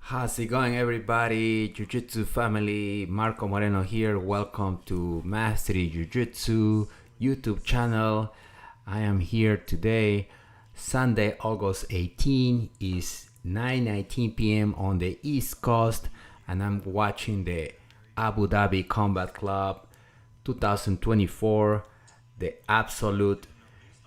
How's it going, everybody? Jiu-Jitsu family, Marco Moreno here. Welcome to Mastery Jiu-Jitsu YouTube channel. I am here today, Sunday, August 18 is 9:19 p.m. on the East Coast, and I'm watching the Abu Dhabi Combat Club 2024, the Absolute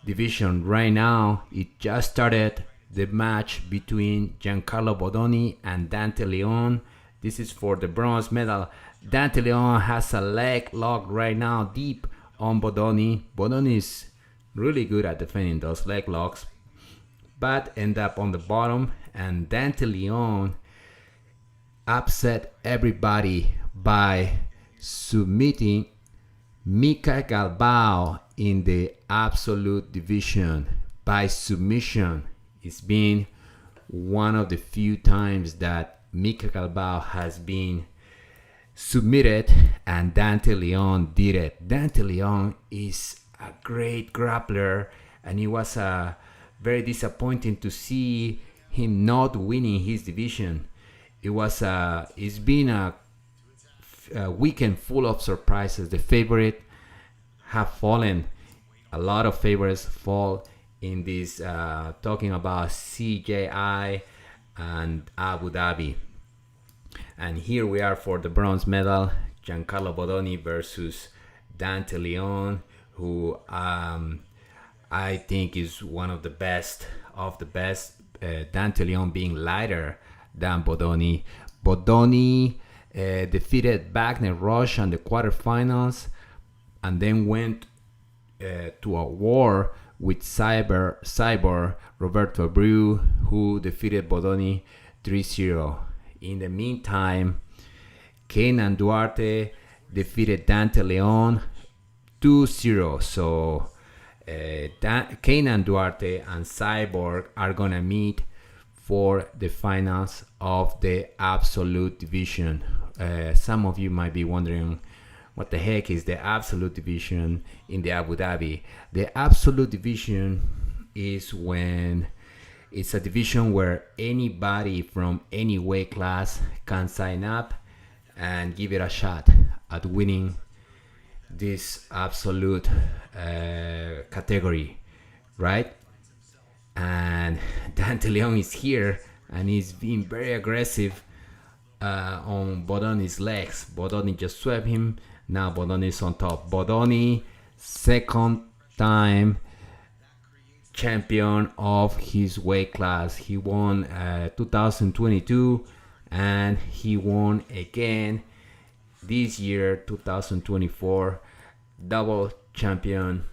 Division. Right now, it just started. The match between Giancarlo Bodoni and Dante Leon. This is for the bronze medal. Dante Leon has a leg lock right now deep on Bodoni. Bodoni is really good at defending those leg locks, but end up on the bottom, and Dante Leon upset everybody by submitting Mika Galbao in the Absolute Division by submission. It's been one of the few times that Mika Galbao has been submitted, and Dante Leon did it. Dante Leon is a great grappler, and it was very disappointing to see him not winning his division. It's been a weekend full of surprises. The favorite have fallen. A lot of favorites fall in this, talking about CJI and Abu Dhabi. And here we are for the bronze medal, Giancarlo Bodoni versus Dante Leon, who I think is one of the best of the best. Dante Leon being lighter than Bodoni. Bodoni defeated Wagner Roche in the quarterfinals, and then went to a war with Cyborg Roberto Abreu, who defeated Bodoni 3-0. In the meantime, Kaynan Duarte defeated Dante Leon 2-0. So Kaynan Duarte and Cyborg are gonna meet for the finals of the Absolute Division. Some of you might be wondering, what the heck is the Absolute Division in the Abu Dhabi? The Absolute Division is when it's a division where anybody from any weight class can sign up and give it a shot at winning this absolute category, right? And Dante Leon is here, and he's being very aggressive on Bodoni's legs. Bodoni just swept him. Now Bodoni is on top. Bodoni, second time champion of his weight class. He won 2022, and he won again this year, 2024, double champion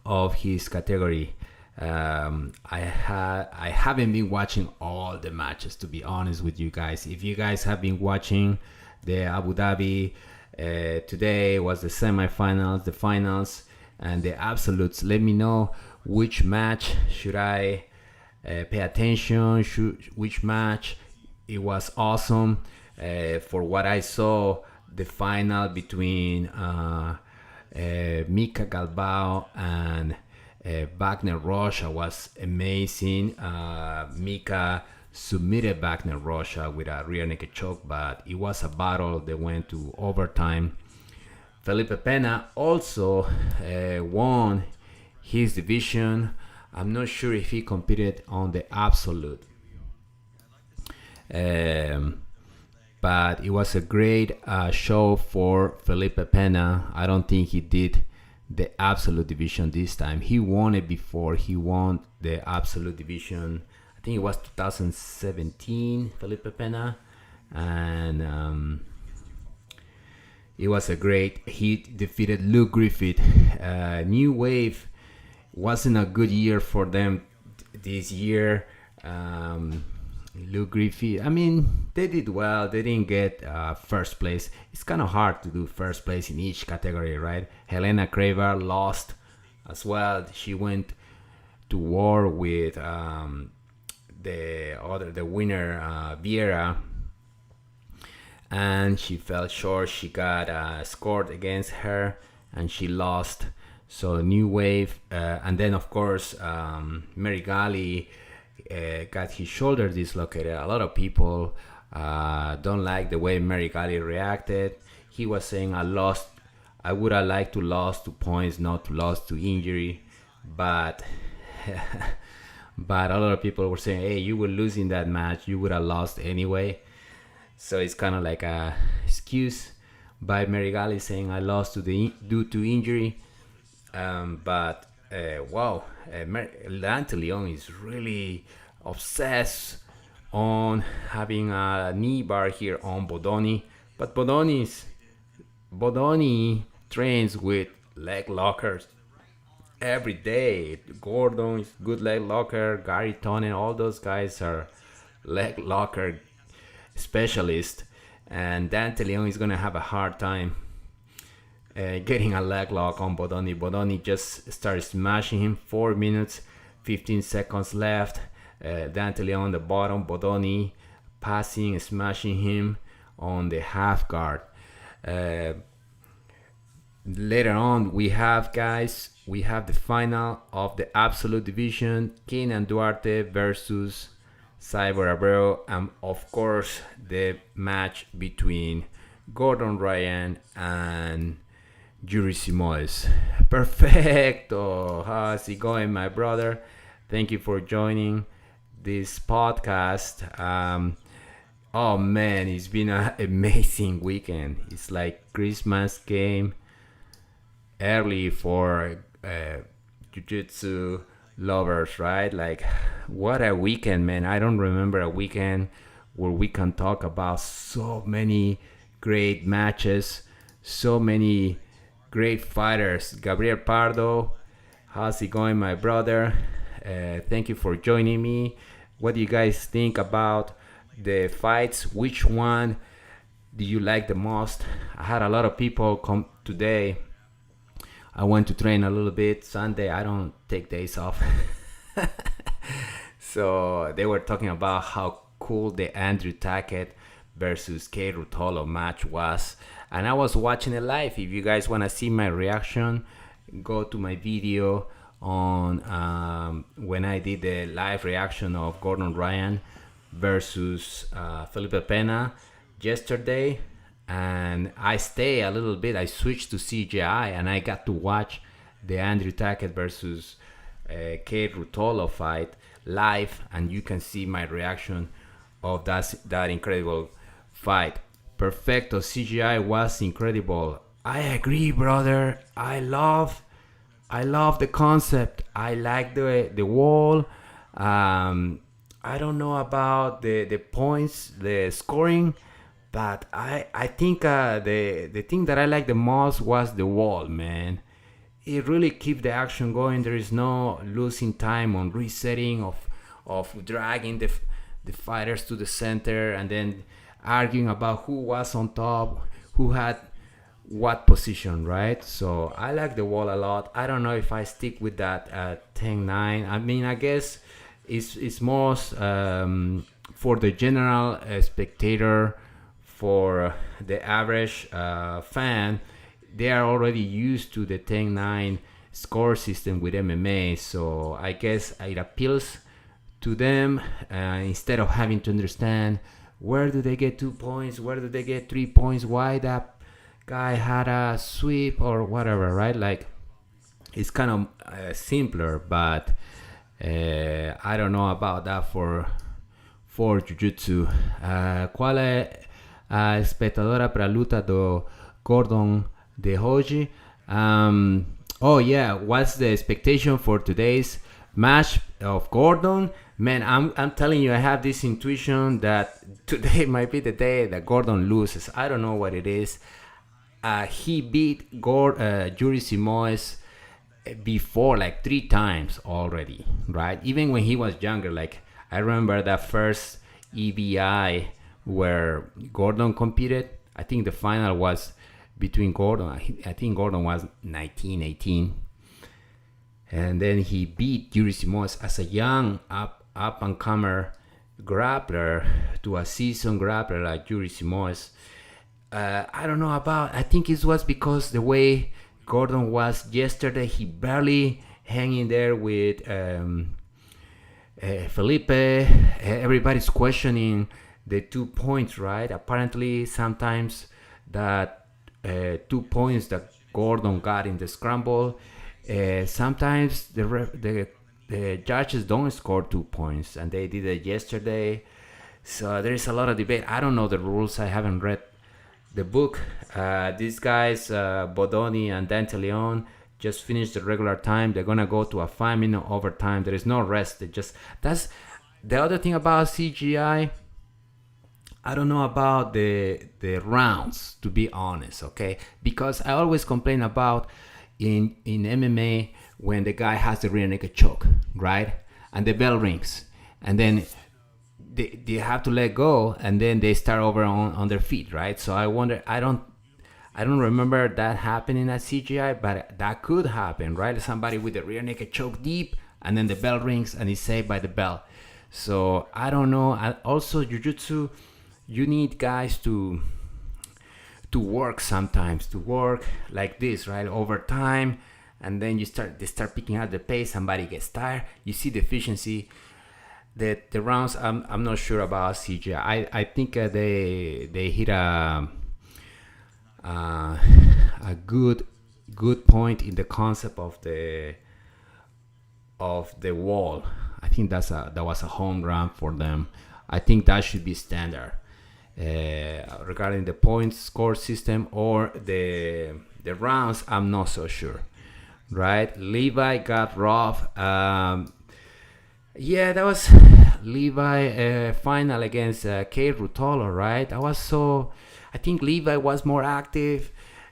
of his category. I haven't been watching all the matches, to be honest with you guys. If you guys have been watching the Abu Dhabi, today was the semifinals, the finals, and the absolutes. Let me know which match should I pay attention. Which match it was awesome. For what I saw, the final between Mika Galbao and Wagner Roche was amazing. Mika submitted Wagner Roche with a rear naked choke, but it was a battle that went to overtime. Felipe Pena also won his division. I'm not sure if he competed on the absolute, but it was a great show for Felipe Pena. I don't think he did the absolute division this time. He won it before. He won the absolute division, I think it was 2017, Felipe Pena, and it was a great. He defeated Luke Griffith. New Wave wasn't a good year for them this year. Luke Griffith, I mean, they did well. They didn't get first place. It's kind of hard to do first place in each category, right? Helena Craver lost as well. She went to war with the winner, Vieira, and she fell short. She got scored against her, and she lost. So New Wave, and then of course Mary Gali got his shoulder dislocated. A lot of people don't like the way Meregali reacted. He was saying, I would have liked to lost to points, not to lost to injury. But but a lot of people were saying, hey, you were losing that match. You would have lost anyway. So it's kind of like a excuse by Meregali saying I lost due to injury. But wow, Dante Leon is really obsessed on having a knee bar here on Bodoni. But Bodoni trains with leg lockers every day. Gordon is good leg locker. Gary Tonin, all those guys are leg locker specialists. And Dante Leon is gonna have a hard time getting a leg lock on Bodoni. Bodoni just started smashing him. 4 minutes, 15 seconds left. Dante Leon on the bottom. Bodoni passing, smashing him on the half guard. Later on, we have the final of the absolute division. Kaynan Duarte versus Cyborg Abreu, and of course the match between Gordon Ryan and Yuri Simoes. Perfecto. How's it going, my brother? Thank you for joining this podcast. Oh man, it's been an amazing weekend. It's like Christmas came early for jiu-jitsu lovers, right? Like, what a weekend, man. I don't remember a weekend where we can talk about so many great matches, so many great fighters. Gabriel Pardo, how's it going, my brother? Thank you for joining me. What do you guys think about the fights? Which one do you like the most? I had a lot of people come today. I went to train a little bit. Sunday, I don't take days off. So they were talking about how cool the Andrew Tackett versus K. Rutolo match was. And I was watching it live. If you guys want to see my reaction, go to my video on when I did the live reaction of Gordon Ryan versus Felipe Pena yesterday. And I stay a little bit. I switched to CGI and I got to watch the Andrew Tackett versus K. Rutolo fight live, and you can see my reaction of that incredible fight. Perfecto. CGI was incredible. I agree, brother. I love the concept. I like the wall. I don't know about the points, the scoring. But I think the thing that I like the most was the wall, man. It really keeps the action going. There is no losing time on resetting of dragging the fighters to the center and then arguing about who was on top, who had what position, right? So I like the wall a lot. I don't know if I stick with that 10-9. I mean, I guess it's most for the general spectator. For the average fan, they are already used to the 10-9 score system with MMA, so I guess it appeals to them instead of having to understand where do they get 2 points, where do they get 3 points, why that guy had a sweep or whatever, right? Like, it's kind of simpler, but I don't know about that for Jiu-Jitsu. Qual è spettatore per la luta do Gordon de Hoji? Oh yeah, what's the expectation for today's match of Gordon? Man, I'm telling you, I have this intuition that today might be the day that Gordon loses. I don't know what it is. He beat Yuri Simoes before like 3 times already, right? Even when he was younger, like I remember that first EBI where Gordon competed. I think the final was between Gordon. I think Gordon was 19-18. And then he beat Yuri Simoes as a young up-and-comer grappler to a seasoned grappler like Yuri Simoes. I don't know about, I think it was because the way Gordon was yesterday, he barely hanging there with Felipe, everybody's questioning the 2 points, right? Apparently, sometimes that 2 points that Gordon got in the scramble, sometimes the judges don't score 2 points, and they did it yesterday. So there is a lot of debate. I don't know the rules. I haven't read the book. These guys, Bodoni and Dante just finished the regular time. They're gonna go to a 5-minute overtime. There is no rest. That's the other thing about CGI. I don't know about the rounds, to be honest, okay? Because I always complain about in MMA when the guy has the rear naked choke, right? And the bell rings, and then they have to let go, and then they start over on their feet, right? So I wonder, I don't remember that happening at CGI, but that could happen, right? Somebody with the rear naked choke deep, and then the bell rings, and he's saved by the bell. So I don't know. Also, Jiu-Jitsu, you need guys to work sometimes, to work like this, right? Over time, and then they start picking out the pace. Somebody gets tired. You see the efficiency. The rounds, I'm not sure about CGI. I think they hit a good point in the concept of the wall. I think that was a home run for them. I think that should be standard regarding the points score system or the rounds. I'm not so sure, right? Levi got rough. Yeah, that was Levi final against K. Rutolo, right? I think Levi was more active.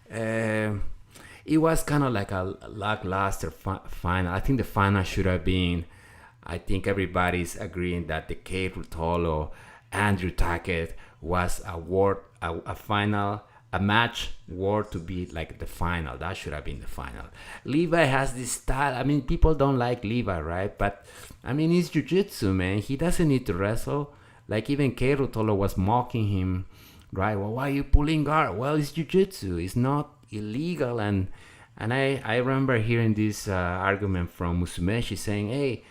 It was kind of like a lackluster final. I think the final should have been, I think everybody's agreeing that the K. Rutolo, Andrew Tackett was a final, a match worth to be like the final. That should have been the final. Levi has this style. I mean, people don't like Levi, right? But I mean, it's jiu-jitsu, man. He doesn't need to wrestle. Like even Kei Rutolo was mocking him, right? Well, why are you pulling guard? Well, it's jiu-jitsu. It's not illegal. And I remember hearing this argument from Musumeshi saying, hey,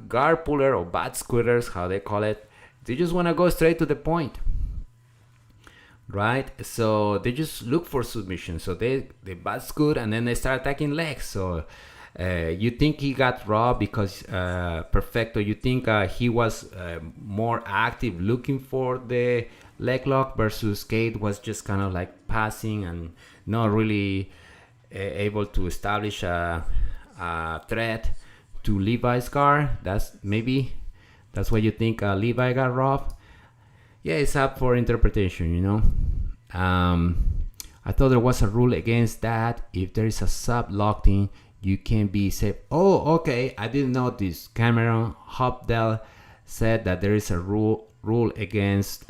guard puller or bat squitters, how they call it, they just want to go straight to the point. Right, so they just look for submission. So they bat scoot and then they start attacking legs. So you think he got robbed because Perfecto? You think he was more active looking for the leg lock versus Kate was just kind of like passing and not really able to establish a threat to Levi's guard? That's why you think Levi got robbed. Yeah, it's up for interpretation, you know. I thought there was a rule against that. If there is a sub locked in, you can be safe. Oh, okay. I didn't know this. Cameron Hopdell said that there is a rule against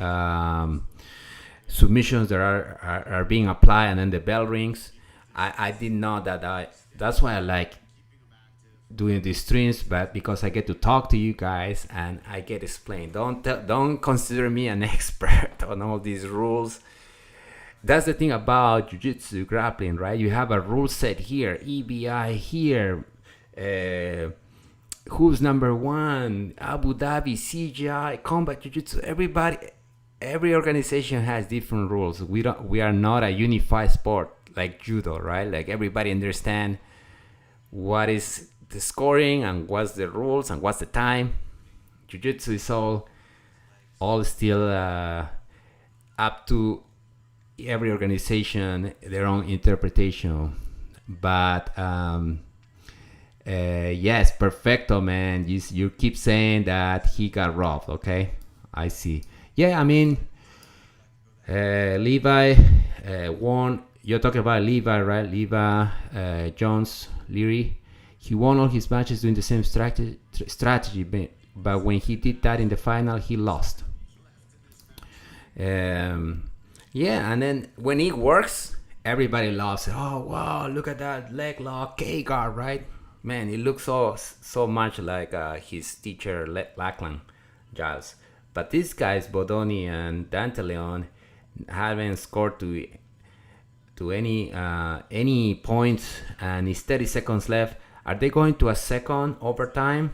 submissions that are being applied and then the bell rings. I didn't know that. That's why I like doing these streams, but because I get to talk to you guys and I get explained. Don't consider me an expert on all these rules. That's the thing about jiu-jitsu grappling, right? You have a rule set here, EBI here, who's number one, Abu Dhabi, CGI, combat jiu-jitsu. Every organization has different rules. We are not a unified sport like judo, right? Like everybody understand what is the scoring and what's the rules and what's the time. Jiu-jitsu is all still up to every organization their own interpretation. But yes, Perfecto, man. You keep saying that he got robbed. Okay, I see. Yeah, I mean, Levi won. You're talking about Levi, right? Levi Jones, Leary. He won all his matches doing the same strategy, but when he did that in the final, he lost. Yeah, and then when it works, everybody loves it. Oh, wow, look at that leg lock, K-guard, right? Man, it looks so much like his teacher, Lachlan Giles. But these guys, Bodoni and Dante Leon, haven't scored to any points, and it's 30 seconds left. Are they going to a second overtime?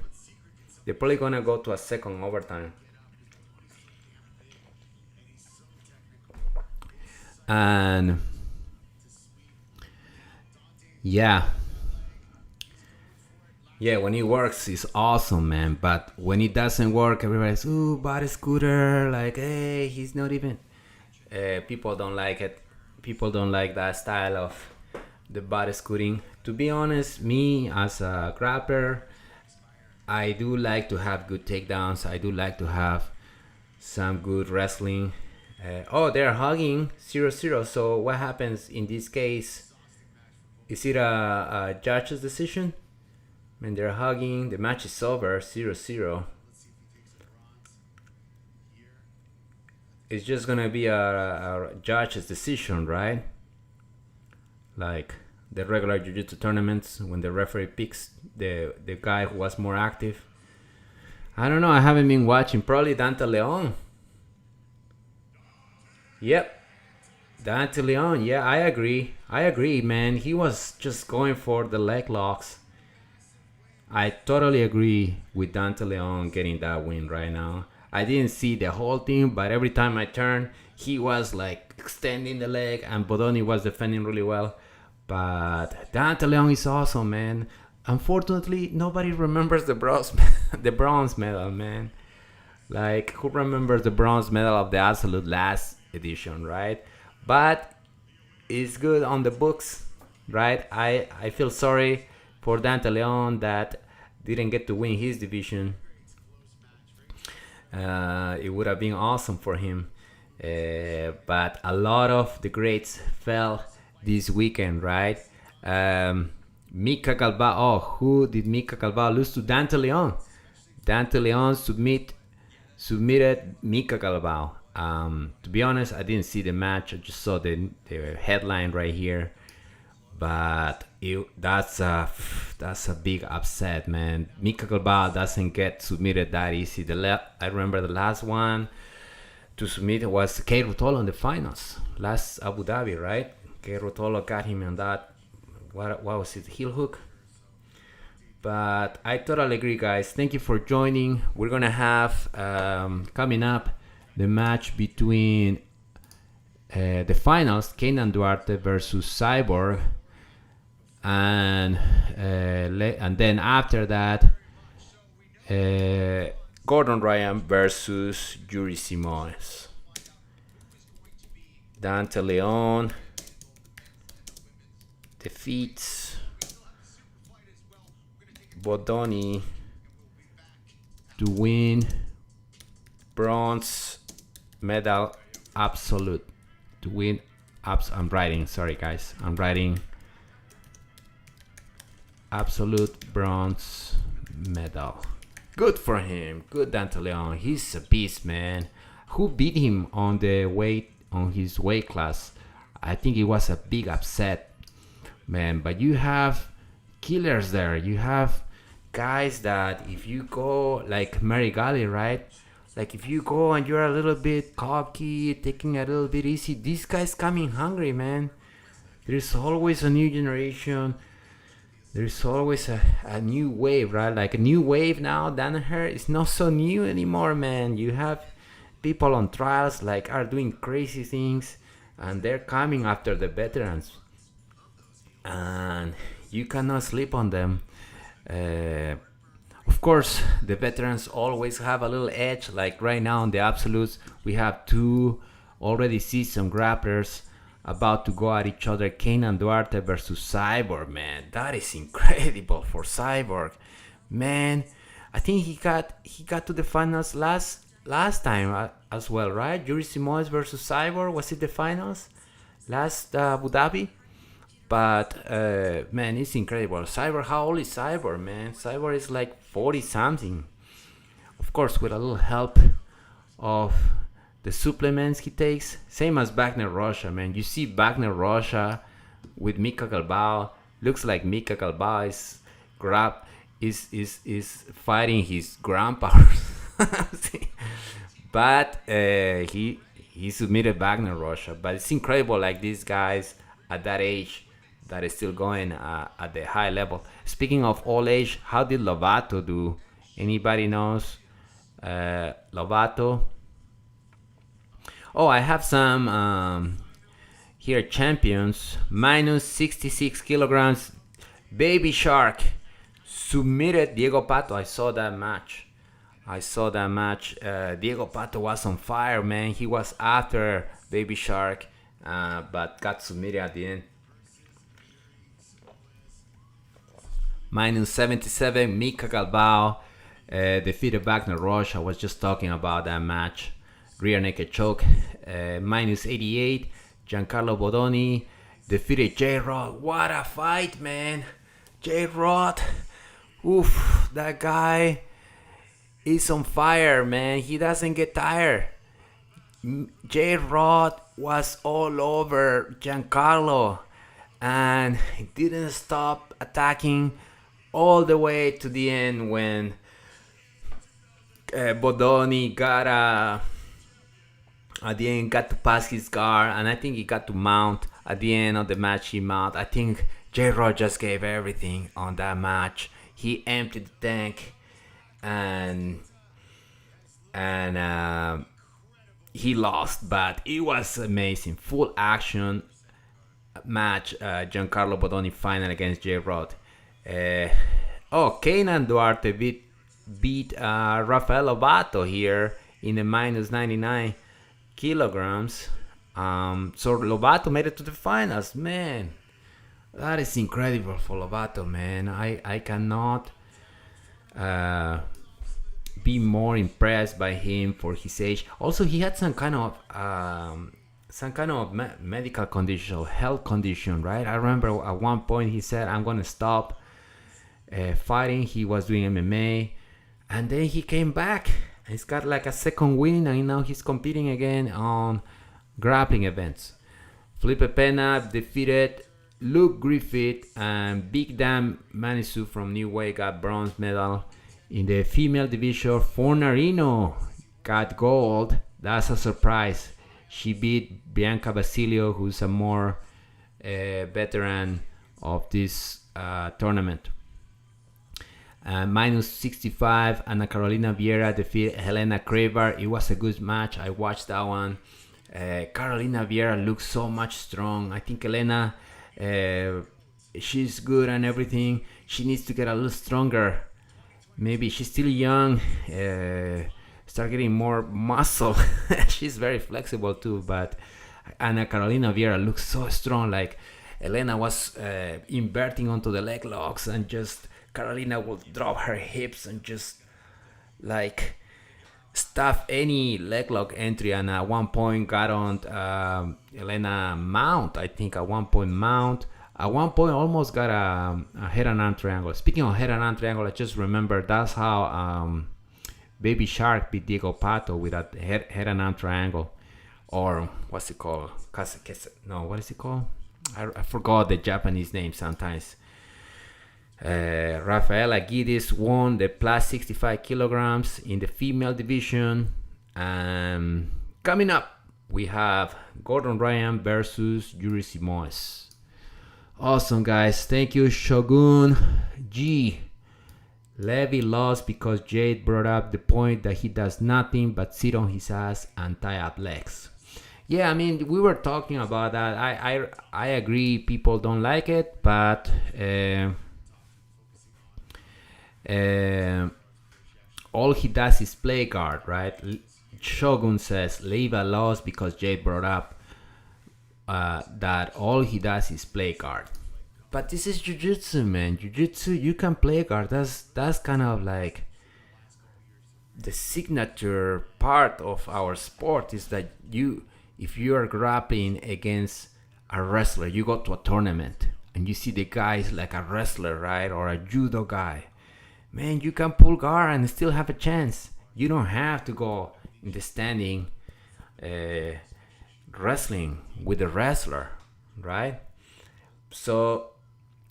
They're probably gonna go to a second overtime. And yeah, when it works, it's awesome, man. But when it doesn't work, everybody's, ooh, body scooter. Like, hey, he's not even. People don't like it. People don't like that style of the body scooting. To be honest, me as a grappler, I do like to have good takedowns. I do like to have some good wrestling. Oh, they're hugging 0-0. So what happens in this case? Is it a judge's decision? When they're hugging, the match is over, 0-0. It's just gonna be a judge's decision, right? Like the regular jiu-jitsu tournaments, when the referee picks the guy who was more active. I don't know, I haven't been watching. Probably Dante Leon. Yep, Dante Leon. Yeah, I agree, man. He was just going for the leg locks. I totally agree with Dante Leon getting that win right now. I didn't see the whole thing, but every time I turned, he was like extending the leg, and Bodoni was defending really well. But Dante Leon is awesome, man. Unfortunately, nobody remembers the bronze medal, man. Like, who remembers the bronze medal of the absolute last edition, right? But it's good on the books, right? I feel sorry for Dante Leon that didn't get to win his division. It would have been awesome for him. But a lot of the greats fell this weekend, right? Mika Galbao. Oh, who did Mika Galbao lose to? Dante Leon. Dante Leon submitted Mika Galbao. To be honest, I didn't see the match. I just saw the headline right here. But that's a big upset, man. Mika Galbao doesn't get submitted that easy. I remember the last one to submit was Kay Rutolo in the finals, last Abu Dhabi, right? Kay Rutolo got him on that. What was it? Heel hook. But I totally agree, guys. Thank you for joining. We're gonna have coming up the match between the finals, Kaynan Duarte versus Cyborg. And then after that, Gordon Ryan versus Yuri Simoes. Dante Leon defeats Bodoni to win bronze medal absolute. To win I'm writing, sorry guys, I'm writing absolute bronze medal. Good for him. Good Dante Leon. He's a beast, man. Who beat him on his weight class? I think it was a big upset, man. But you have killers there. You have guys that if you go like Mary Galley, right? Like if you go and you're a little bit cocky, taking it a little bit easy, these guys coming hungry, man. There's always a new generation. There's always a new wave, right? Like a new wave now. Danaher is not so new anymore, man. You have people on trials like are doing crazy things, and they're coming after the veterans, and you cannot sleep on them. Of course, the veterans always have a little edge. Like right now in the absolutes, we have two already seasoned grapplers about to go at each other. Kaynan Duarte versus Cyborg, man. That is incredible for Cyborg, man. I think he got to the finals last time as well, right? Yuri Simoes versus Cyborg, was it the finals last Abu Dhabi? But man, it's incredible. Cyborg, how old is Cyborg, man? Cyborg is like 40 something. Of course, with a little help of the supplements he takes, same as Wagner Rocha, man. You see Wagner Rocha with Mika Galbao. Looks like Mika Galbao is fighting his grandpa. But he submitted Wagner Rocha. But it's incredible, like these guys at that age that is still going at the high level. Speaking of old age, how did Lovato do Anybody knows Lovato? Oh, I have some here champions. Minus 66 kilograms. Baby Shark submitted Diego Pato. I saw that match. Diego Pato was on fire, man. He was after Baby Shark, but got submitted at the end. Minus 77, Mika Galbao defeated Wagner Roche. I was just talking about that match. Rear naked choke. Minus 88, Giancarlo Bodoni defeated J-Rod. What a fight, man. J-Rod. Oof, that guy is on fire, man. He doesn't get tired. J-Rod was all over Giancarlo and he didn't stop attacking all the way to the end when Bodoni got at the end got to pass his guard, and I think he got to mount at the end of the match. He mount. I think J-Rod just gave everything on that match. He emptied the tank, and he lost, but it was amazing. Full action match. Giancarlo Bodoni final against J-Rod. Kaynan Duarte beat Rafael Lovato here in the minus 99 kilograms. So Lovato made it to the finals, man. That is incredible for Lovato, man. I cannot be more impressed by him for his age. Also, he had some kind of medical condition, health condition, right? I remember at one point he said, "I'm gonna stop fighting." He was doing MMA, and then he came back. He's got like a second win, and now he's competing again on grappling events. Felipe Pena defeated Luke Griffith, and Big Dan Manisu from New Way got bronze medal. In the female division, Fornarino got gold. That's a surprise. She beat Bianca Basilio, who's a more veteran of this tournament. Minus 65, Ana Carolina Vieira defeated Helena Cravar. It was a good match. I watched that one. Carolina Vieira looks so much strong. I think Helena, she's good and everything. She needs to get a little stronger. Maybe she's still young. Start getting more muscle. She's very flexible too, but Ana Carolina Vieira looks so strong. Like Helena was inverting onto the leg locks, and just Carolina will drop her hips and just like stuff any leg lock entry, and at one point got on Helena mount. I think at one point almost got a head and arm triangle. Speaking of head and arm triangle, I just remember that's how Baby Shark beat Diego Pato with a head and arm triangle, or what's it called? No, what is it called? I forgot the Japanese name sometimes. Rafaela Guides won the plus 65 kilograms in the female division. Coming up, we have Gordon Ryan versus Yuri Simoes. Awesome, guys. Thank you, Shogun G. Levy lost because Jade brought up the point that he does nothing but sit on his ass and tie up legs. Yeah, I mean, we were talking about that. I agree people don't like it, but all he does is play guard, right? Shogun says Leiva lost because Jade brought up that all he does is play guard. But this is jiu-jitsu, man. Jiu-jitsu, you can play guard. That's kind of like the signature part of our sport, is that if you are grappling against a wrestler, you go to a tournament and you see the guy is like a wrestler, right? Or a judo guy. Man, you can pull guard and still have a chance. You don't have to go in the standing wrestling with the wrestler, right? So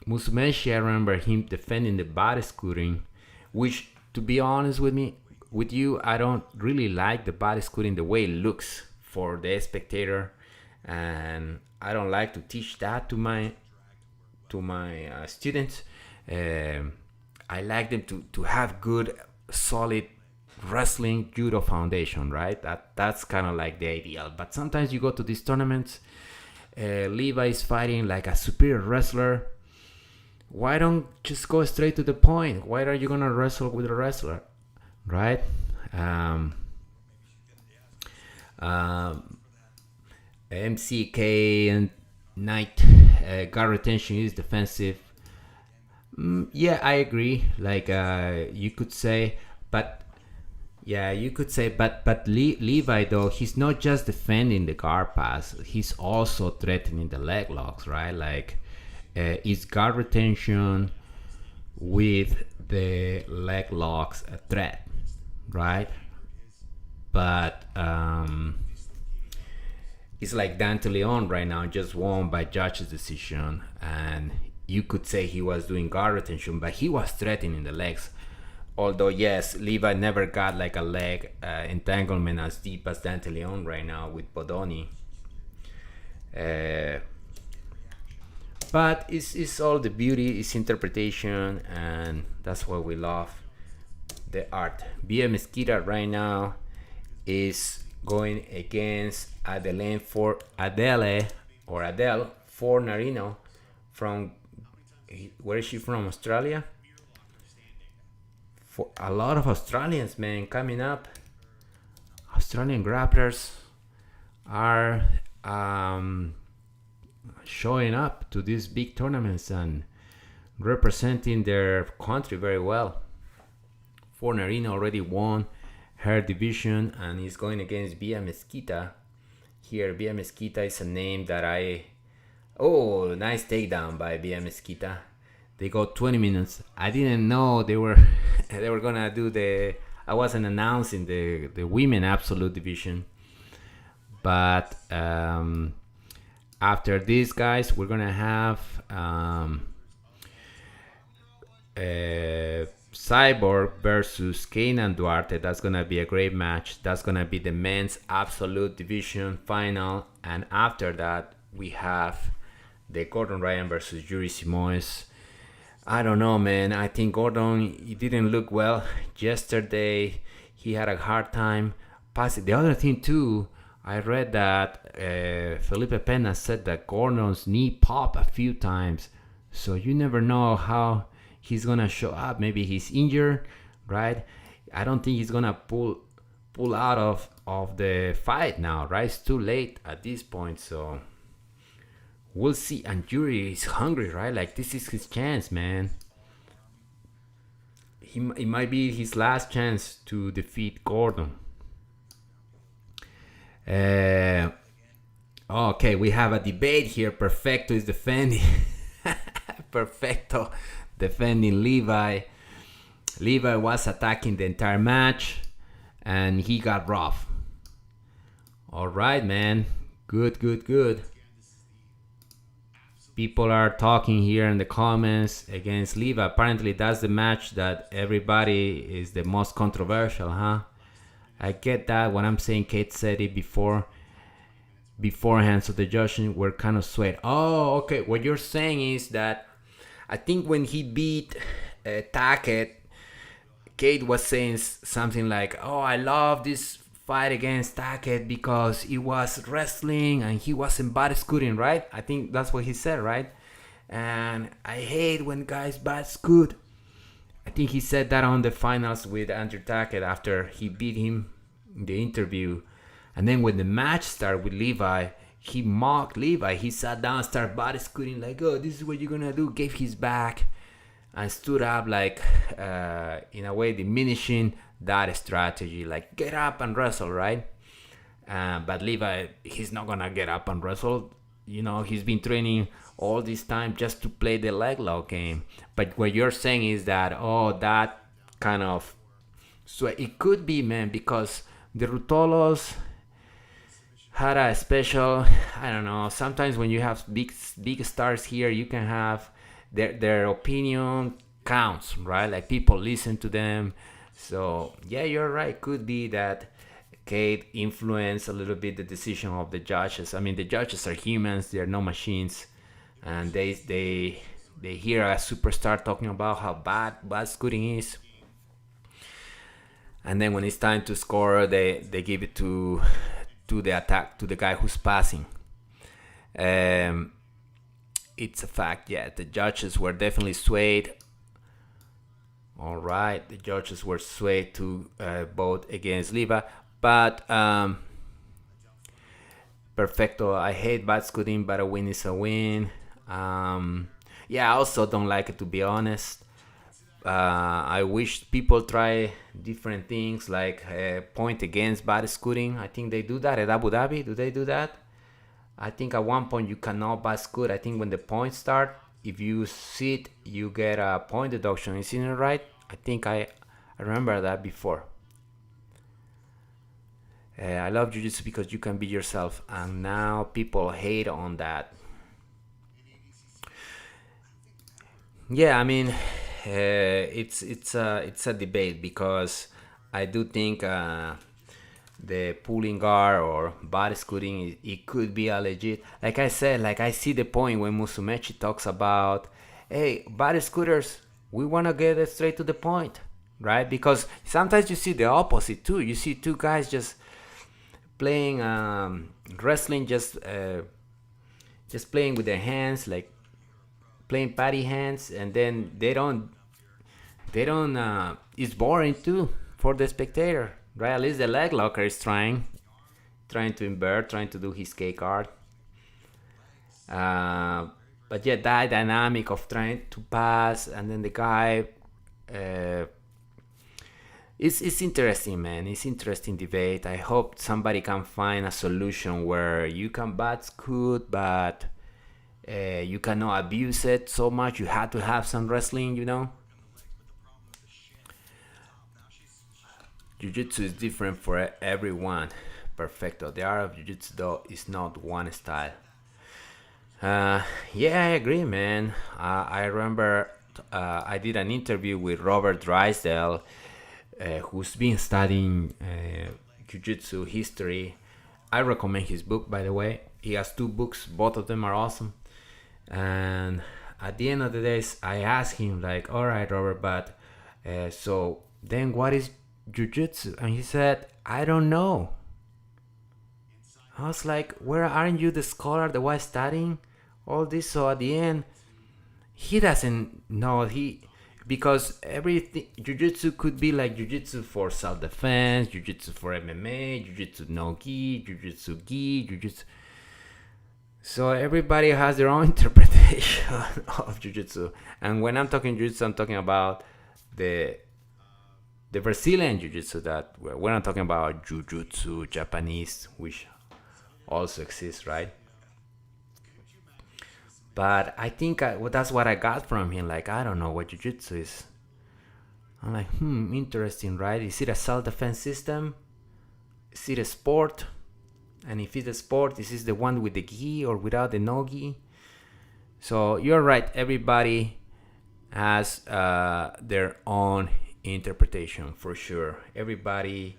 Musumeci, I remember him defending the body scooting, which, to be honest with you, I don't really like the body scooting the way it looks for the spectator, and I don't like to teach that to my students. I like them to have good solid wrestling judo foundation, right? That's kind of like the ideal. But sometimes you go to these tournaments, Levi is fighting like a superior wrestler. Why don't just go straight to the point? Why are you gonna wrestle with a wrestler, right? MCK and Knight guard retention is defensive. Yeah, I agree. Like you could say, but yeah, you could say, but Levi though, he's not just defending the guard pass. He's also threatening the leg locks, right? Like is guard retention with the leg locks a threat, right? But it's like Dante Leon right now just won by judge's decision, and you could say he was doing guard retention, but he was threatening the legs. Although yes, Levi never got like a leg entanglement as deep as Dante Leon right now with Bodoni. But it's all the beauty, it's interpretation, and that's what we love, the art. Bia Mesquita right now is going against Adele Fornarino from, where is she from? Australia? For a lot of Australians, man, coming up. Australian grapplers are showing up to these big tournaments and representing their country very well. Fornarino already won her division and is going against Bia Mesquita. Here, Bia Mesquita is a name that oh, nice takedown by Bia Mesquita. They go 20 minutes. I didn't know they were gonna do I wasn't announcing the women absolute division. But after these guys, we're gonna have Cyborg versus Kaynan Duarte. That's gonna be a great match. That's gonna be the men's absolute division final. And after that, we have the Gordon Ryan versus Yuri Simoes. I don't know, man. I think Gordon, he didn't look well yesterday. He had a hard time passing. The other thing too, I read that Felipe Pena said that Gordon's knee popped a few times. So you never know how he's gonna show up. Maybe he's injured, right? I don't think he's gonna pull out of the fight now, right? It's too late at this point, so we'll see. And Yuri is hungry, right? Like, this is his chance, man. It might be his last chance to defeat Gordon. Okay, we have a debate here. Perfecto is defending. Perfecto defending Levi. Levi was attacking the entire match and he got rough. All right, man. Good. People are talking here in the comments against Levi. Apparently that's the match that everybody is the most controversial, huh? I get that. What I'm saying, Kate said it beforehand, so the judges were kind of swayed. Oh, okay. What you're saying is that I think when he beat Tackett, Kate was saying something like, oh, I love this fight against Tackett because it was wrestling and he wasn't body scooting, right? I think that's what he said, right? And I hate when guys body scoot. I think he said that on the finals with Andrew Tackett after he beat him in the interview. And then when the match started with Levi, he mocked Levi. He sat down, started body scooting like, oh, this is what you're gonna do. Gave his back and stood up like, in a way, diminishing that strategy. Like, get up and wrestle, right? But Levi, he's not gonna get up and wrestle. You know, he's been training all this time just to play the leg lock game. But what you're saying is that, oh, that kind of... So it could be, man, because the Rutolos had a special... I don't know. Sometimes when you have big stars here, you can have... Their opinion counts, right? Like, people listen to them. So, yeah, you're right. Could be that Kate influenced a little bit the decision of the judges. I mean, the judges are humans. They're no machines. And they hear a superstar talking about how bad scooting is. and then when it's time to score, they give it to the attack, to the guy who's passing. It's a fact. Yeah, the judges were definitely swayed. All right, the judges were swayed to vote against Liva, but perfecto. I hate bad scooting, but a win is a win. Yeah, I also don't like it, to be honest. I wish people try different things, like point against bad scooting. I think they do that at Abu Dhabi. Do they do that? I think at one point you cannot bad scoot. I think when the points start, if you sit, you get a point deduction. Isn't it right? I think I remember that before. I love Jiu-Jitsu because you can be yourself, and now people hate on that. Yeah, I mean, it's a debate, because I do think the pulling guard or body scooting, it could be a legit. Like I said, like I see the point when Musumechi talks about, hey, body scooters, we want to get it straight to the point, right? Because sometimes you see the opposite too. You see two guys just playing wrestling, just playing with their hands, like playing patty hands, and then they don't it's boring too for the spectator, right? At least the leg locker is trying to invert, trying to do his cake art. But yeah, that dynamic of trying to pass, and then the guy, it's interesting, man. It's interesting debate. I hope somebody can find a solution where you can bat scoot, but you cannot abuse it so much. You have to have some wrestling, you know. Jiu-Jitsu is different for everyone. Perfecto. The art of Jiu-Jitsu, though, is not one style. Yeah, I agree, man. I remember I did an interview with Robert Drysdale, who's been studying Jiu-Jitsu history. I recommend his book, by the way. He has 2 books. Both of them are awesome. And at the end of the day, I asked him, like, all right, Robert, but so then what is Jiu-Jitsu? And he said, I don't know. I was like, where aren't you the scholar that was studying all this? So at the end, he doesn't know. Because everything, Jiu-Jitsu could be like Jiu-Jitsu for self-defense, Jiu-Jitsu for MMA, Jiu-Jitsu no gi, Jiu-Jitsu gi, Jiu-Jitsu. So everybody has their own interpretation of Jiu-Jitsu. And when I'm talking Jiu-Jitsu, I'm talking about the Brazilian Jiu-Jitsu, that we're not talking about Jiu-Jitsu Japanese, which also exists, right? But I think that's what I got from him. Like, I don't know what Jiu-Jitsu is. I'm like, interesting, right? Is it a self-defense system? Is it a sport? And if it's a sport, this is the one with the gi or without the no gi. So you're right. Everybody has their own interpretation, for sure. Everybody,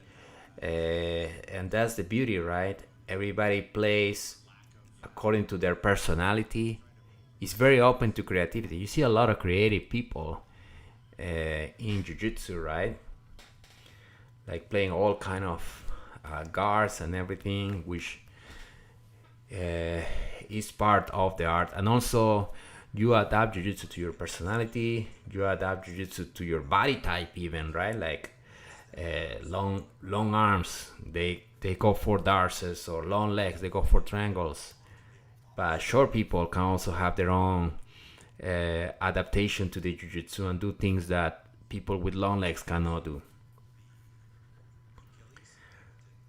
and that's the beauty, right? Everybody plays according to their personality. It's very open to creativity. You see a lot of creative people in Jiu-Jitsu, right? Like playing all kind of guards and everything, which is part of the art. And also, you adapt Jiu-Jitsu to your personality. You adapt Jiu-Jitsu to your body type, even, right? Like long arms, they go for darces, or long legs, they go for triangles. But short people can also have their own adaptation to the Jiu-Jitsu and do things that people with long legs cannot do.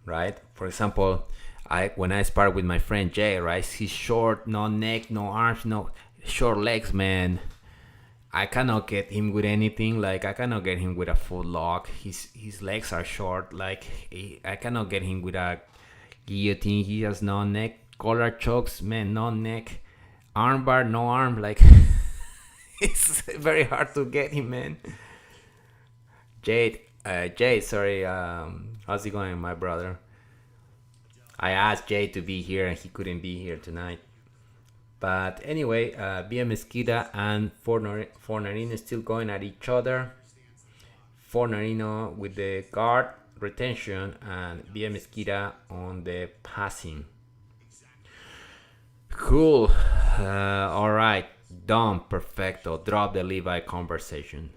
Right? For example, when I spar with my friend Jay, right? He's short, no neck, no arms, no short legs, man. I cannot get him with anything. Like, I cannot get him with a foot lock. His legs are short. Like, I cannot get him with a guillotine. He has no neck. Collar chokes, man, no neck. Armbar, no arm. Like, it's very hard to get him, man. Jay, sorry. How's it going, my brother? I asked Jay to be here, and he couldn't be here tonight. But anyway, BM Mesquita and Fornarino still going at each other. Fornarino with the guard retention, and Via Mesquita on the passing. Cool. All right, done. Perfecto. Drop the Levi conversation.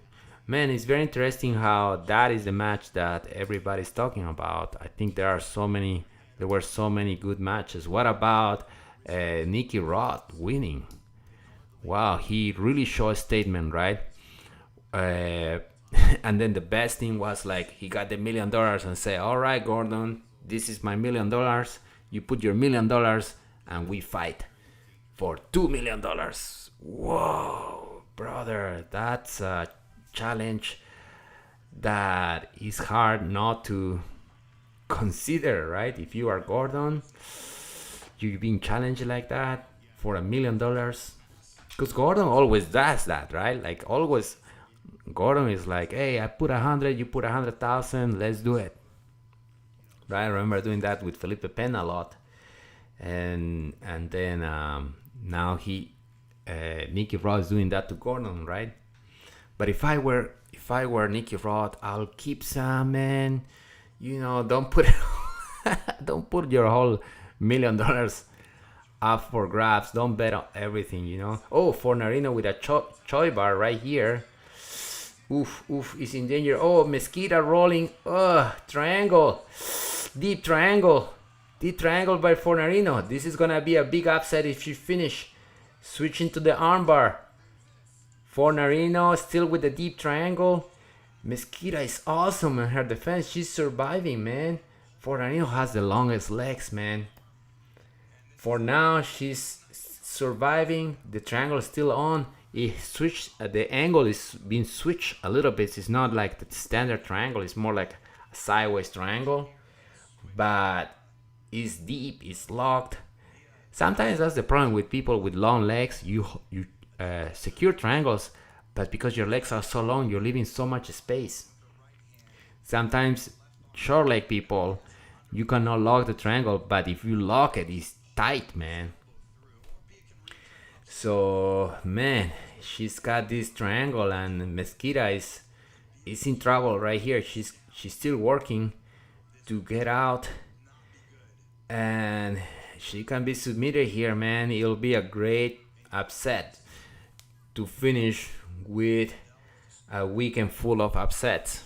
Man, it's very interesting how that is the match that everybody's talking about. I think there were so many good matches. What about Nicky Roth winning? Wow, he really showed a statement, right? And then the best thing was like he got the $1 million and said, "All right, Gordon, this is my $1 million. You put your $1 million and we fight for $2 million." Whoa, brother, that's a challenge that is hard not to consider, right? If you are Gordon, you're being challenged like that for $1 million, because Gordon always does that, right? Like always, Gordon is like, "Hey, I put 100, you put 100,000, let's do it." Right? I remember doing that with Felipe Pena a lot, and then now Nicky Roth is doing that to Gordon, right? But if I were Nicky Roth, I'll keep some, man. You know, don't put your whole $1 million up for grabs. Don't bet on everything, you know. Oh, Fornarino with a choi bar right here. Oof, is in danger. Oh, Mesquita rolling. Triangle. Deep triangle by Fornarino. This is gonna be a big upset if she finish. Switching to the armbar. Fornarino still with the deep triangle. Mesquita is awesome in her defense. She's surviving, man. Fornarino has the longest legs, man. For now, she's surviving. The triangle is still on. It switched. The angle is being switched a little bit. It's not like the standard triangle. It's more like a sideways triangle. But it's deep. It's locked. Sometimes that's the problem with people with long legs. You secure triangles, but because your legs are so long, you're leaving so much space. Sometimes short leg people, you cannot lock the triangle, but if you lock it, it's tight, man. So, man, she's got this triangle, and Mesquita is in trouble right here. She's still working to get out, and she can be submitted here, man. It'll be a great upset to finish with a weekend full of upsets.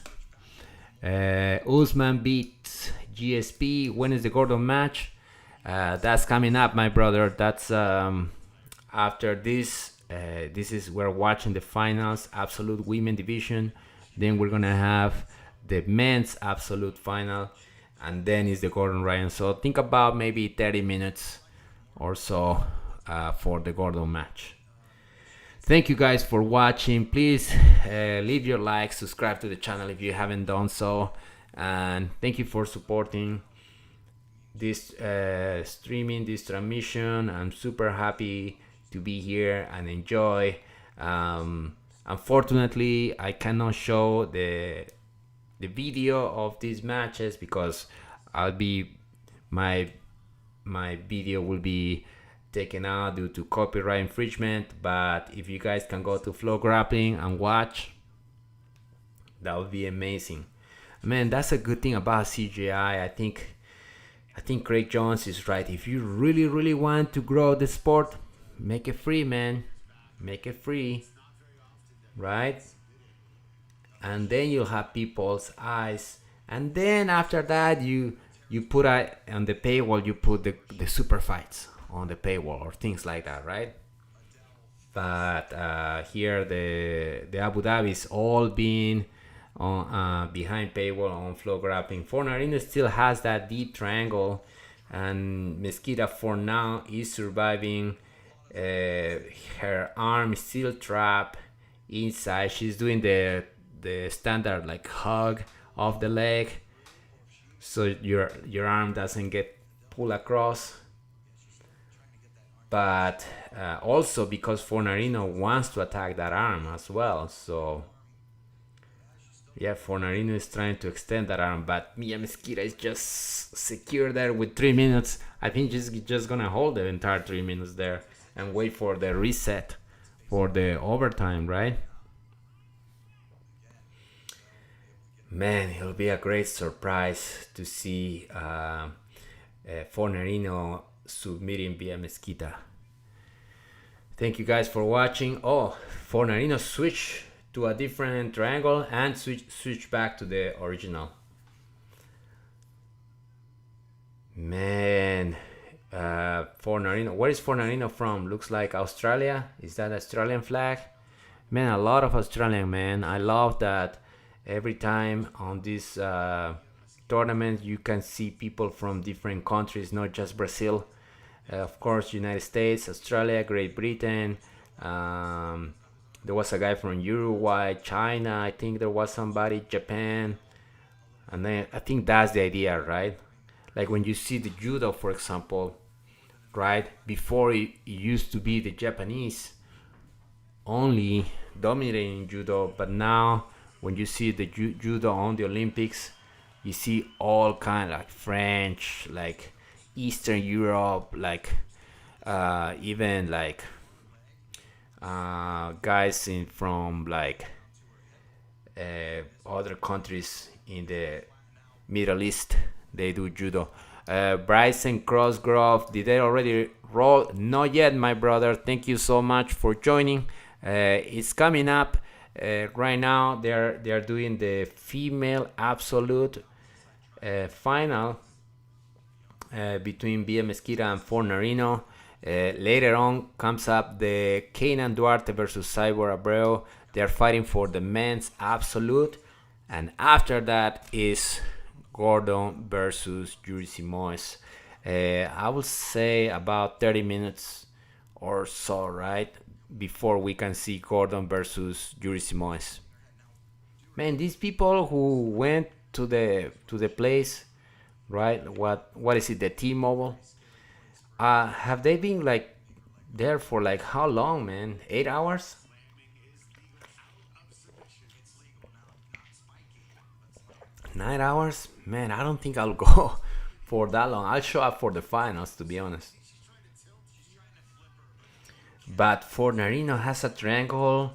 Usman beats GSP. When is the Gordon match? That's coming up, my brother. That's after this. We're watching the finals, absolute women division. Then we're gonna have the men's absolute final, and then is the Gordon Ryan. So think about maybe 30 minutes or so for the Gordon match. Thank you guys for watching. Please leave your like, subscribe to the channel if you haven't done so, and thank you for supporting this streaming, this transmission. I'm super happy to be here and enjoy. Unfortunately, I cannot show the video of these matches because my video will be taken out due to copyright infringement. But if you guys can go to Flow Grappling and watch, that would be amazing. Man, that's a good thing about CGI. I think Craig Jones is right. If you really want to grow the sport, make it free, man. Make it free, right? And then you'll have people's eyes, and then after that you put on the paywall, you put the super fights on the paywall or things like that, right? But here the Abu Dhabi is all being on behind paywall on Flow Grappling. Fornarino still has that deep triangle, and Mesquita for now is surviving. Her arm is still trapped inside. She's doing the standard like hug of the leg, so your arm doesn't get pulled across. But also because Fornarino wants to attack that arm as well. So yeah, Fornarino is trying to extend that arm, but Mia Mesquita is just secure there with 3 minutes. I think she's just gonna hold the entire 3 minutes there and wait for the reset for the overtime, right? Man, it'll be a great surprise to see Fornarino submitting via Mesquita. Thank you guys for watching. Oh, Fornarino switched to a different triangle and switch back to the original. Man, Fornarino. Where is Fornarino from? Looks like Australia. Is that Australian flag? Man, a lot of Australian, man. I love that every time on this tournament you can see people from different countries, not just Brazil. Of course, United States, Australia, Great Britain. There was a guy from Uruguay, China. I think there was somebody, Japan. And then I think that's the idea, right? Like when you see the judo, for example, right? Before it used to be the Japanese only dominating judo, but now when you see the judo on the Olympics, you see all kind of like French, like Eastern Europe, like even like guys from like other countries in the Middle East, they do judo. Bryson Crossgrove, did they already roll? Not yet, my brother. Thank you so much for joining. It's coming up right now. They're doing the female absolute final between Via Mesquita and Fornarino. Later on comes up the Kaynan Duarte versus Cyborg Abreu. They're fighting for the men's absolute, and after that is Gordon versus Yuri Simoes. I would say about 30 minutes or so, right, before we can see Gordon versus Yuri Simoes. Man, these people who went to the place, right? What is it? The T-Mobile. Have they been like there for like how long, man? 8 hours? 9 hours? Man, I don't think I'll go for that long. I'll show up for the finals, to be honest. But Fornarino has a triangle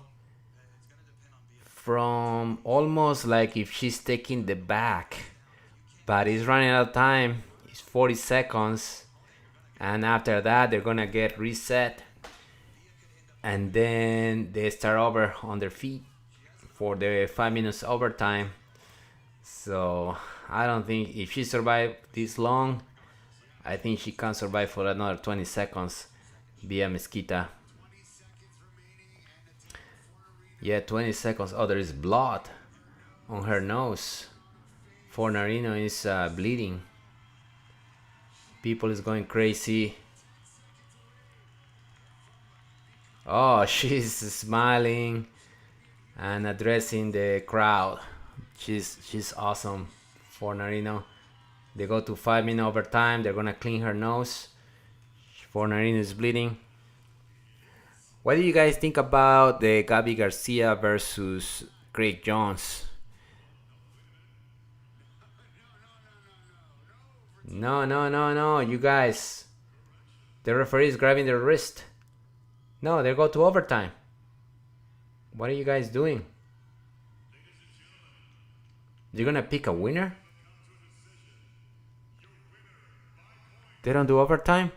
from almost like if she's taking the back, but it's running out of time. It's 40 seconds, and after that they're gonna get reset, and then they start over on their feet for the 5 minutes overtime. So I don't think if she survived this long, I think she can survive for another 20 seconds via Mesquita. Yeah, 20 seconds. Oh, there is blood on her nose. Fornarino is bleeding. People is going crazy. Oh, she's smiling and addressing the crowd. She's awesome. Fornarino. They go to 5 minute overtime. They're gonna clean her nose. Fornarino is bleeding. What do you guys think about the Gabi Garcia versus Craig Jones? No, you guys. The referee is grabbing their wrist. No, they go to overtime. What are you guys doing? You're gonna pick a winner? They don't do overtime?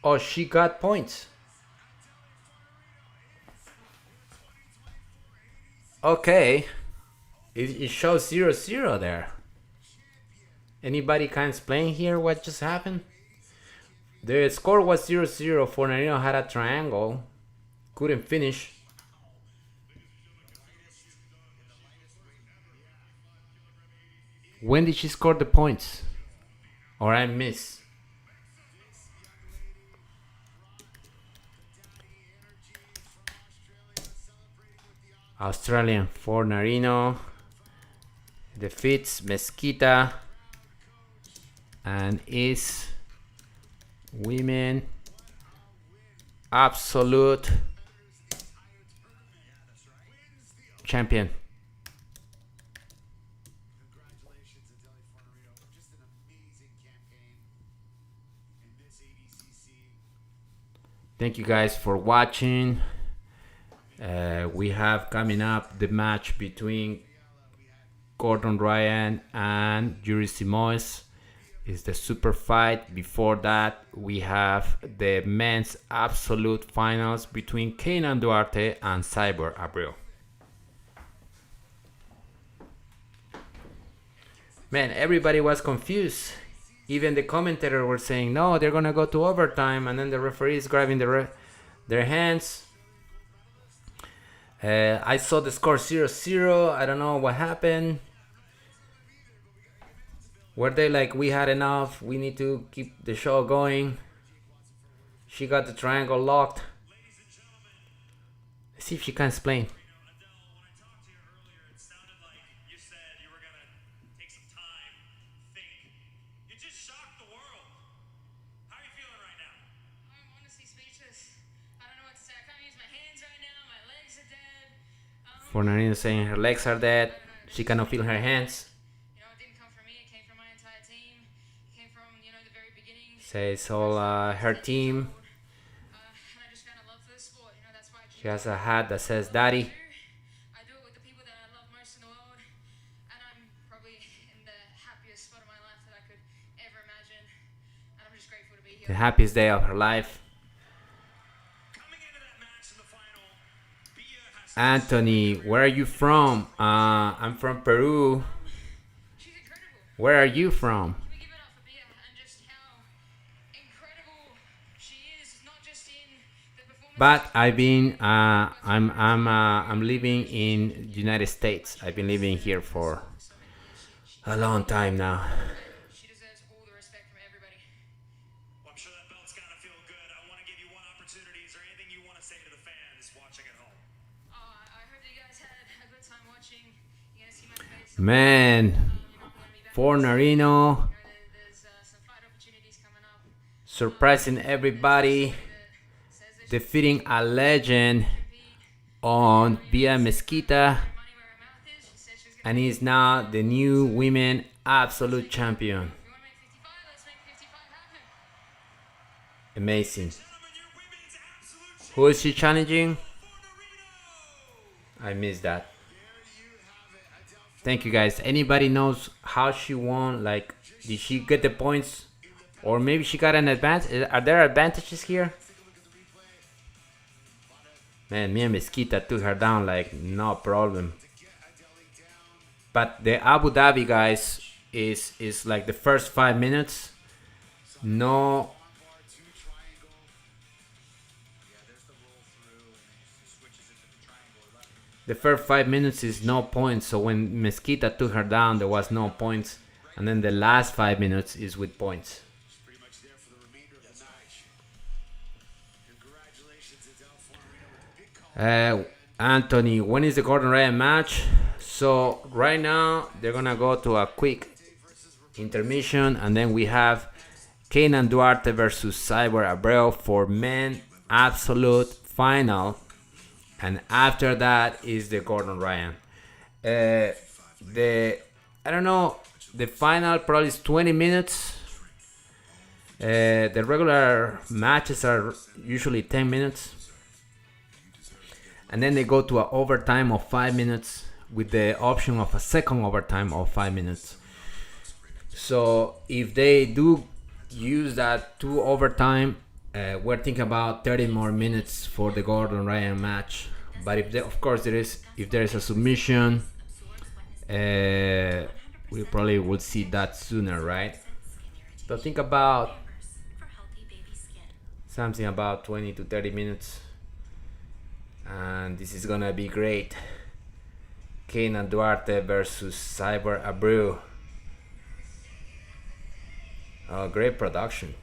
Oh, she got points. Okay. It shows 0-0 there. Anybody can explain here what just happened? The score was 0-0. Fornarino had a triangle. Couldn't finish. When did she score the points? Or I miss? Australian Fornarino defeats Mesquita and is women absolute champion. Congratulations, Adele Fornarino. Just an amazing campaign in this ADCC. Thank you guys for watching. We have coming up the match between Gordon Ryan and Yuri Simoes. It's the super fight. Before that, we have the men's absolute finals between Kaynan Duarte and Cyborg Abreu. Man, everybody was confused. Even the commentator were saying, no, they're gonna go to overtime, and then the referee is grabbing their hands. I saw the score 0-0. I don't know what happened. Were they like, we had enough, we need to keep the show going? She got the triangle locked. Let's see if she can explain. Adele, when I talked to you earlier, it sounded like you said you were going to take some time, think. You just shocked the world. How are you feeling right now? I'm honestly speechless. I don't know what to say. I can't use my hands right now. My legs are dead. Fornarino saying her legs are dead. She cannot feel her hands. You know, it didn't come from me. It came from my entire team. It came from, you know, the very beginning. Says all her team. And I just found a love for the sport. You know, that's why I keep She has a hat that says Daddy. I do it with the people that I love most in the world. And I'm probably in the happiest spot of my life that I could ever imagine. And I'm just grateful to be here. The happiest day of her life. Coming into that match in the final, Bia has Anthony, where are you from? I'm from Peru. She's incredible. Where are you from? We give it up for Bia and just how incredible she is, not just in the performance. But I've been I'm living in the United States. I've been living here for a long time now. She deserves all the respect from everybody. Well, I'm sure that belt's got to feel good. I want to give you one opportunity. Is there anything you want to say to the fans watching at home? I hope you guys had a good time watching. You're gonna see my face. Man, You know, I'm gonna be back. Fornarino You know, there's some fight opportunities coming up. surprising everybody, That says that defeating a legend on via Mesquita, money where her mouth is. She said she was gonna. and is now the new women absolute champion. If you wanna make 55, let's make 55 happen. Amazing. Gentlemen, your women's absolute Who is she challenging? Fornarino. I missed that. Thank you guys. Anybody knows how she won? Like, did she get the points? Or maybe she got an advantage? Are there advantages here? Man, me and Mesquita took her down like no problem. But the Abu Dhabi guys is like the first 5 minutes. No. The first 5 minutes is no points. So when Mesquita took her down, there was no points. And then the last 5 minutes is with points. Pretty much there for the remainder of the match. Congratulations, Adele Fornarino with the big call. Anthony, when is the Gordon Ryan match? So right now they're gonna go to a quick intermission, and then we have Kaynan Duarte versus Cyborg Abreu for men absolute final, and after that is the Gordon Ryan. I don't know. The final probably is 20 minutes. The regular matches are usually 10 minutes. And then they go to an overtime of 5 minutes with the option of a second overtime of 5 minutes. So if they do use that 2 overtime, we're thinking about 30 more minutes for the Gordon Ryan match. But if there is a submission, we probably will see that sooner, right? So think about something about 20 to 30 minutes. And this is gonna be great. Kaynan Duarte versus Cyborg Abreu. Oh, great production.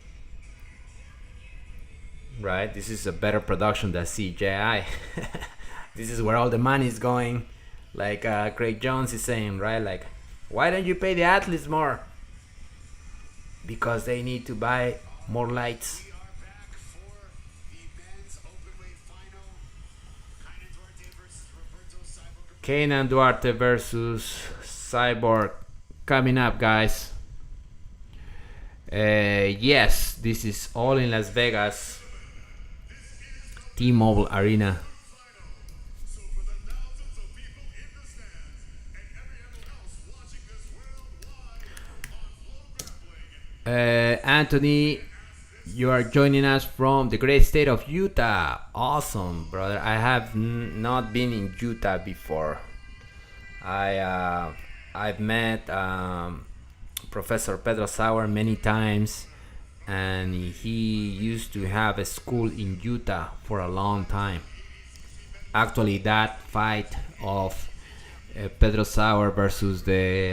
Right? This is a better production than CJI. This is where all the money is going. Like Craig Jones is saying, right? Like, why don't you pay the athletes more? Because they need to buy more lights. We are back for the men's openweight final. Kaynan Duarte versus Roberto Cyborg. Kaynan Duarte versus Cyborg coming up, guys. Yes, this is all in Las Vegas, T-Mobile Arena. Anthony, you are joining us from the great state of Utah. Awesome, brother. I have not been in Utah before. I've met Professor Pedro Sauer many times, and he used to have a school in Utah for a long time. Actually, that fight of Pedro Sauer versus the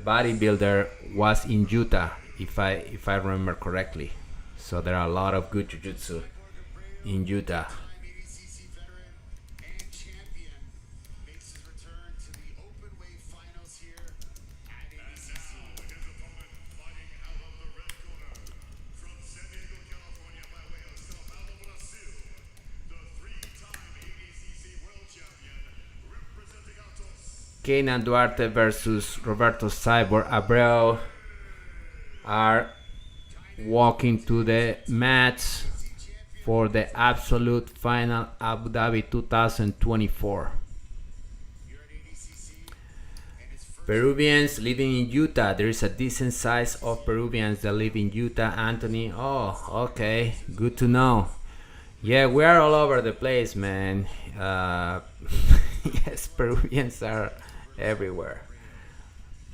bodybuilder was in Utah, if I remember correctly. So there are a lot of good jiu-jitsu in Utah. ADCC veteran and champion makes his return to the open weight finals here at ADCC. His opponent fighting out of the red corner from San Diego, California, by way of Sao Paulo, Brazil, the three-time ADCC world champion representing Autos. Kaynan Duarte versus Roberto Cyborg Abreu are walking to the mats for the absolute final Abu Dhabi 2024. Peruvians living in Utah. There is a decent size of Peruvians that live in Utah, Anthony. Oh, okay. Good to know. Yeah, we are all over the place, man. Yes, Peruvians are everywhere.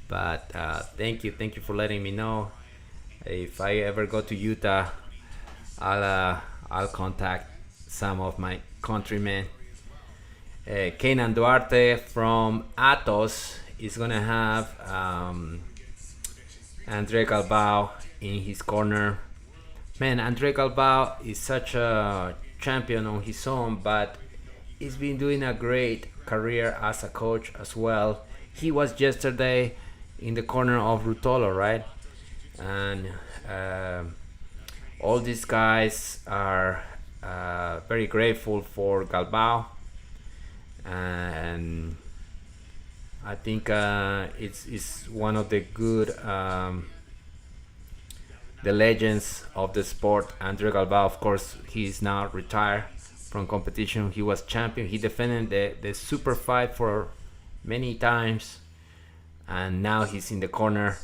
But thank you for letting me know. If I ever go to Utah, I'll contact some of my countrymen. Kaynan Duarte from Atos is gonna have Andre Galbao in his corner. Man, Andre Galbao is such a champion on his own, but he's been doing a great career as a coach as well. He was yesterday in the corner of Rutolo, right? And all these guys are very grateful for Galbao, and I think it's one of the good the legends of the sport. Andre Galbao, of course, he's now retired from competition. He was champion. He defended the Superfight for many times, and now he's in the corner.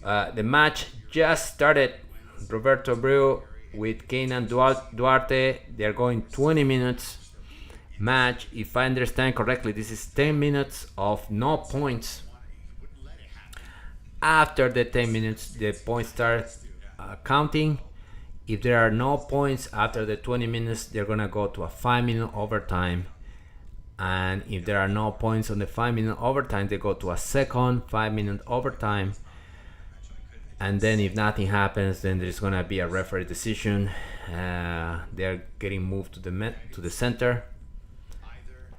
The match just started. Roberto Abreu with Kaynan Duarte. They're going 20 minutes match. If I understand correctly, this is 10 minutes of no points. After the 10 minutes, the points start counting. If there are no points after the 20 minutes, they're gonna go to a 5-minute overtime. And if there are no points on the 5-minute overtime, they go to a second 5-minute overtime. And then if nothing happens, then there's gonna be a referee decision. They're getting moved to the center.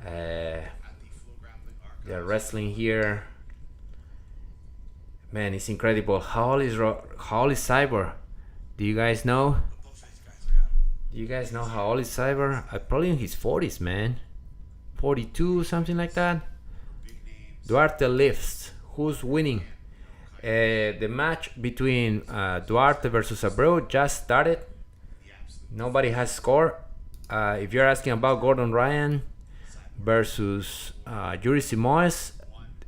They're wrestling here. Man, it's incredible. How old is Cyborg? Do you guys know? Do you guys know how old is Cyborg? Probably in his 40s, man. 42, something like that. Duarte lifts. Who's winning? The match between Duarte versus Abreu just started. Nobody has scored. If you're asking about Gordon Ryan versus Yuri Simoes,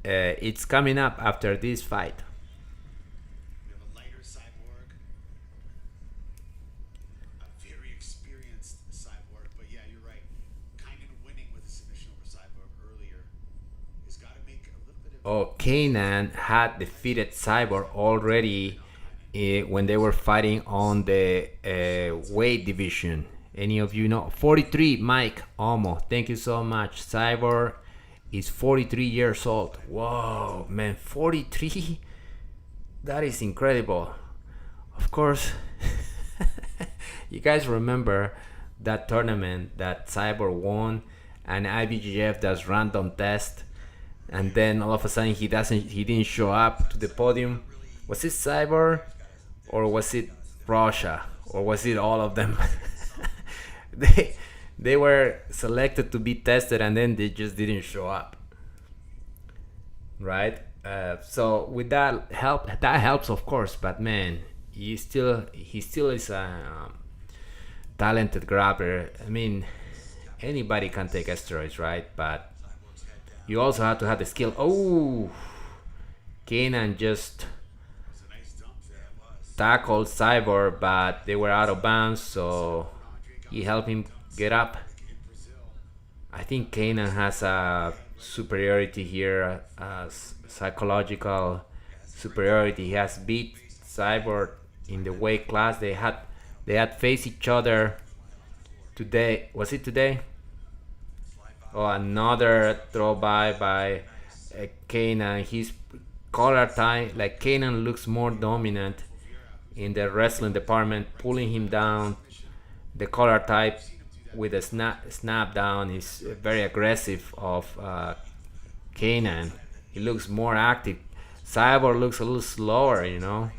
it's coming up after this fight. We have a lighter Cyborg, a very experienced Cyborg, but yeah, you're right. Kaynan winning with a submission over Cyborg earlier has got to make a little bit of. Oh, Kaynan had defeated Cyborg already when they were fighting on the weight division. Any of you know? 43, Mike Omo. Thank you so much. Cyborg is 43 years old. Whoa, man, 43? That is incredible. Of course, you guys remember that tournament that Cyborg won, and IBJJF does random test, and then all of a sudden he didn't show up to the podium. Was it Cyborg, or was it Russia, or was it all of them? They were selected to be tested, and then they just didn't show up, right? So with that helps, of course, but man, he still is a talented grappler. I mean, anybody can take steroids, right? But you also have to have the skill. Oh, Kaynan just tackled Cyborg, but they were out of bounds, so he helped him get up. I think Kaynan has a superiority here, psychological superiority. He has beat Cyborg in the weight class. They had faced each other today. Was it today? Oh, another throw by Kaynan. His collar tie, like Kaynan looks more dominant in the wrestling department, pulling him down. The collar tie with a snap down is very aggressive of Kaynan. He looks more active. Cyborg looks a little slower, you know.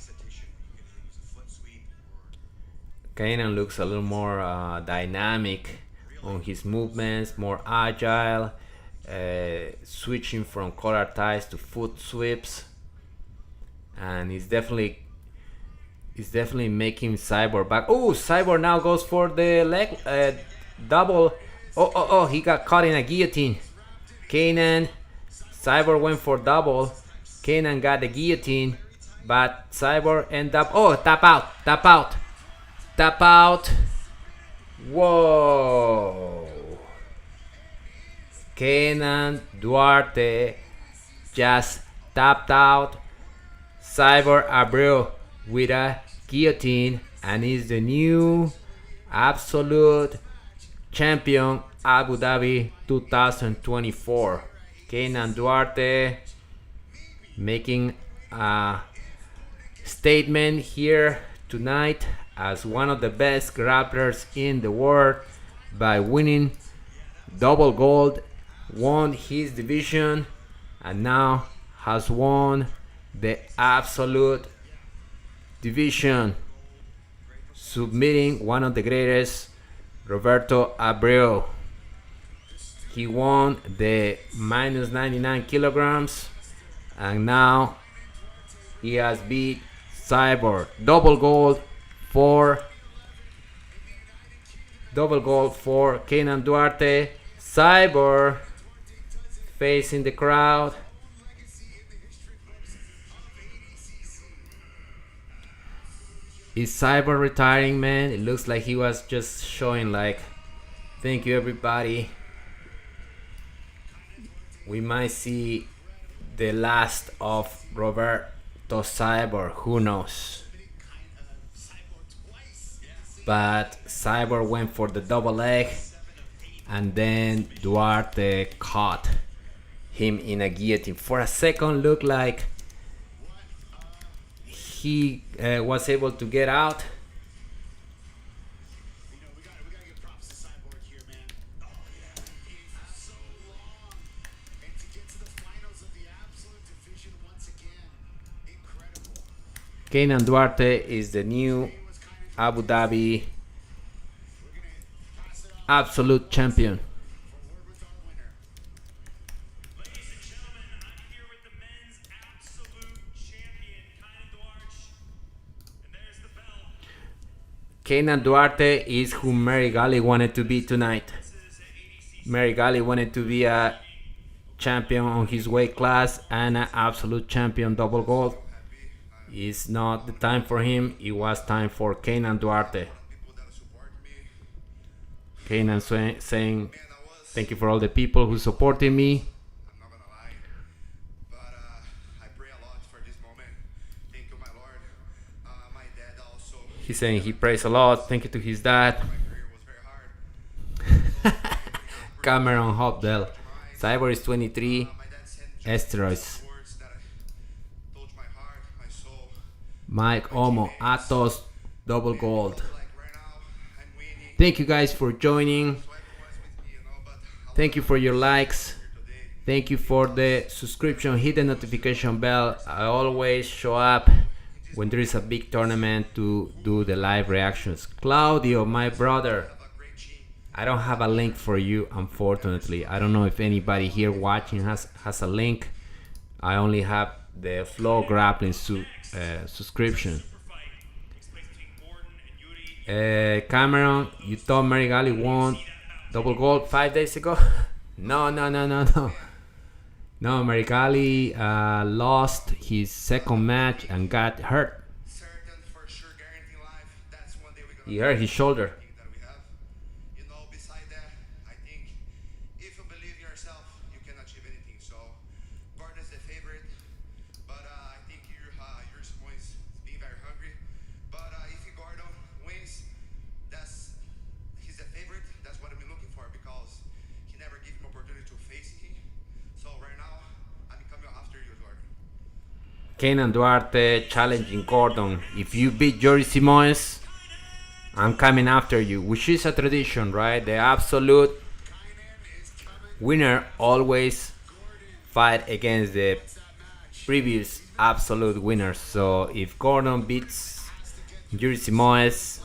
Kaynan looks a little more dynamic on his movements, more agile, switching from collar ties to foot sweeps, and he's definitely making Cyborg back. Oh, Cyborg now goes for the leg double. Oh, he got caught in a guillotine. Kaynan, Cyborg went for double. Kaynan got the guillotine, but Cyborg ended up, tap out. Whoa. Kaynan Duarte just tapped out Cyborg Abreu with a guillotine and is the new absolute champion Abu Dhabi 2024. Kaynan Duarte making a statement here tonight as one of the best grapplers in the world by winning double gold, won his division, and now has won the absolute division, submitting one of the greatest, Roberto Abreu. He won the minus 99 kilograms, and now he has beat Cyborg. Double gold for Kaynan Duarte. Cyborg facing the crowd. Is Cyborg retiring, man? It looks like he was just showing like, thank you everybody. We might see the last of Roberto Cyborg, who knows? But Cyborg went for the double leg, and then Duarte caught him in a guillotine. For a second, looked like he was able to get out. We gotta give props to Cyborg here, man. Oh yeah, he's so long, and to get to the finals of the absolute division once again, incredible. Kaynan Duarte is the new Abu Dhabi absolute champion. Ladies and gentlemen, I'm here with the men's absolute champion, Kaynan Duarte. And there's the bell. Kaynan Duarte is who Mary Galley wanted to be tonight. Mary Galley wanted to be a champion on his weight class and an absolute champion double gold. It's not the time for him. It was time for Kaynan Duarte. Kaynan saying, thank you for all the people who supported me. I'm not gonna lie, but I pray a lot for this moment. Thank you, my Lord. My dad also. He's saying he prays a lot. Thank you to his dad. My career was very hard. Cameron Hopdell. Cyborg is 23. My dad sent Esteroids. words that touched my heart, my soul. Mike Omo. Atos. Double gold. Like right now, I'm winning. Thank you guys for joining. Thank you for your likes. Thank you for the subscription. Hit the notification bell. I always show up when there is a big tournament to do the live reactions. Claudio, my brother, I don't have a link for you, unfortunately. I don't know if anybody here watching has a link. I only have the Flow Grappling subscription. Cameron, you thought Mary Galley won double gold 5 days ago? No. No, Mary Galley lost his second match and got hurt. He hurt his shoulder. thing that we have. You know, beside that, I think if you believe in yourself, you can achieve anything. So Gordon's the favorite, but I think Yuri Simoes being very hungry. But if Gordon wins, he's the favorite. That's what I've been looking for because he never gave him opportunity to face him. So right now, I'm coming after you, Duarte. Kaynan Duarte challenging Gordon. If you beat Yuri Simoes, I'm coming after you, which is a tradition, right? The absolute winner always fight against the previous absolute winners. So if Gordon beats Yuri Simoes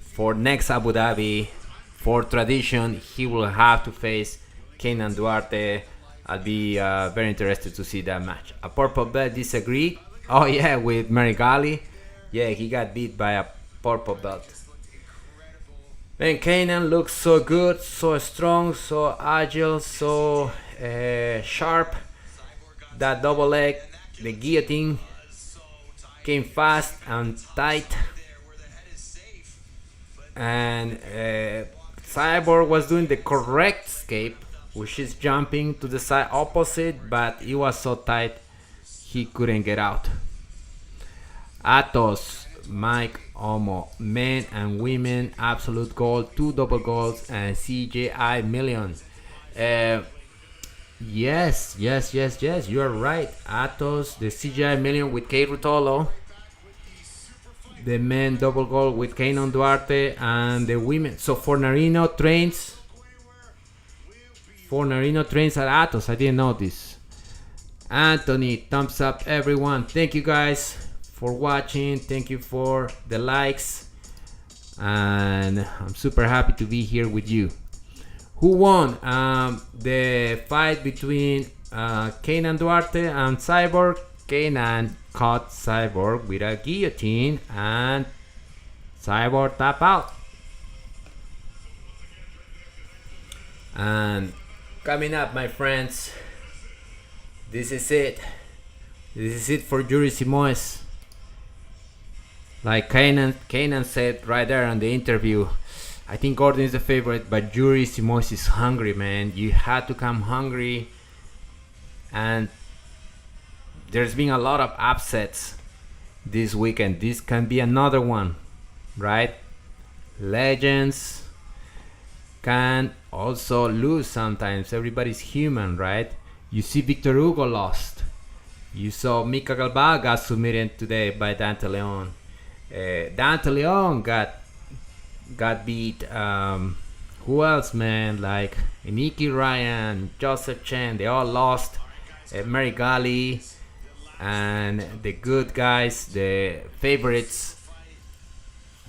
for next Abu Dhabi, for tradition, he will have to face Kaynan Duarte. I'll be very interested to see that match. A purple belt disagreed. Oh yeah, with Marigali. Yeah, he got beat by a purple belt. Man, Kaynan looks so good, so strong, so agile, so sharp. That double leg, the guillotine, came fast and tight. And Cyborg was doing the correct escape, which is jumping to the side opposite, but it was so tight he couldn't get out. Atos, Mike Omo, men and women, absolute gold, 2 double golds, and CJI million. Yes, you are right. Atos, the CGI million with K Rutolo, the men double gold with Kaynan Duarte, and the women. So Fornarino trains at Atos. I didn't know this. Anthony, thumbs up, everyone. Thank you guys for watching. Thank you for the likes, and I'm super happy to be here with you. Who won the fight between Kaynan Duarte and Cyborg? Kaynan caught Cyborg with a guillotine and Cyborg tap out. And coming up, my friends, this is it. This is it for Yuri Simoes. Like Kaynan said right there on the interview, I think Gordon is the favorite, but Yuri Simoes is hungry, man. You had to come hungry, and there's been a lot of upsets this weekend. This can be another one, right? Legends can also lose sometimes. Everybody's human, right? You see Victor Hugo lost. You saw Mika Galbao got submitted today by Dante Leon. Dante Leon got beat. Who else, man? Like Iniki Ryan, Joseph Chen, they all lost. Mary Gali and the good guys, the favorites,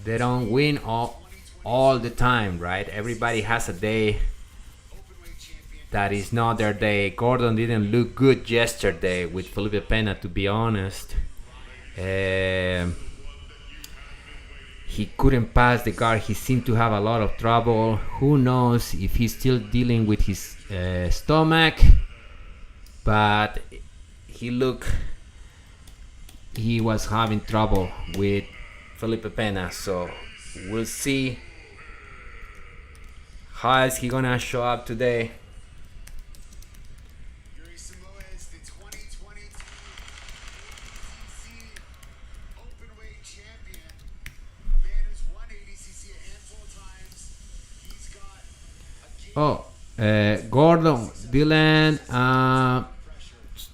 they don't win all the time, right? Everybody has a day that is not their day. Gordon didn't look good yesterday with Felipe Pena, to be honest. He couldn't pass the guard. He seemed to have a lot of trouble. Who knows if he's still dealing with his stomach, but he was having trouble with Felipe Pena. So we'll see how is he gonna show up today. Yuri Simoes, the 2022 ADCC openweight champion. A man who's won ADCC a handful of times. He's got a game. Gordon, Dylan,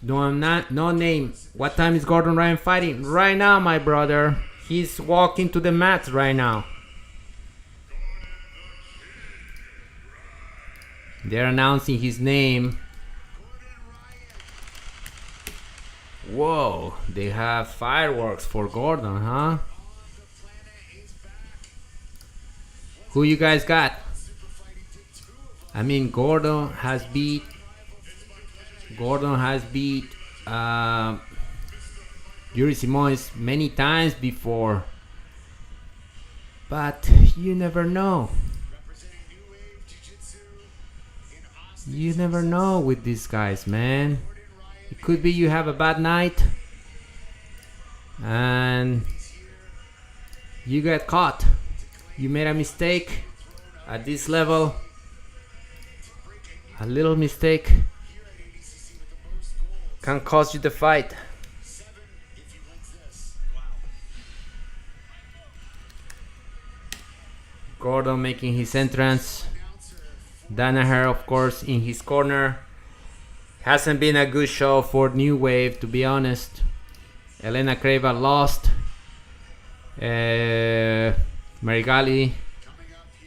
no name. What time is Gordon Ryan fighting? Right now, my brother. He's walking to the mat right now. They're announcing his name. Whoa, they have fireworks for Gordon, huh? Who you guys got? I mean, Gordon has beat Yuri Simoes many times before, but you never know. You never know with these guys, man. It could be you have a bad night and You get caught. You made a mistake at this level. A little mistake can cost you the fight. Gordon making his entrance. Danaher, of course, in his corner. Hasn't been a good show for New Wave, to be honest. Elena Creva lost. Marigali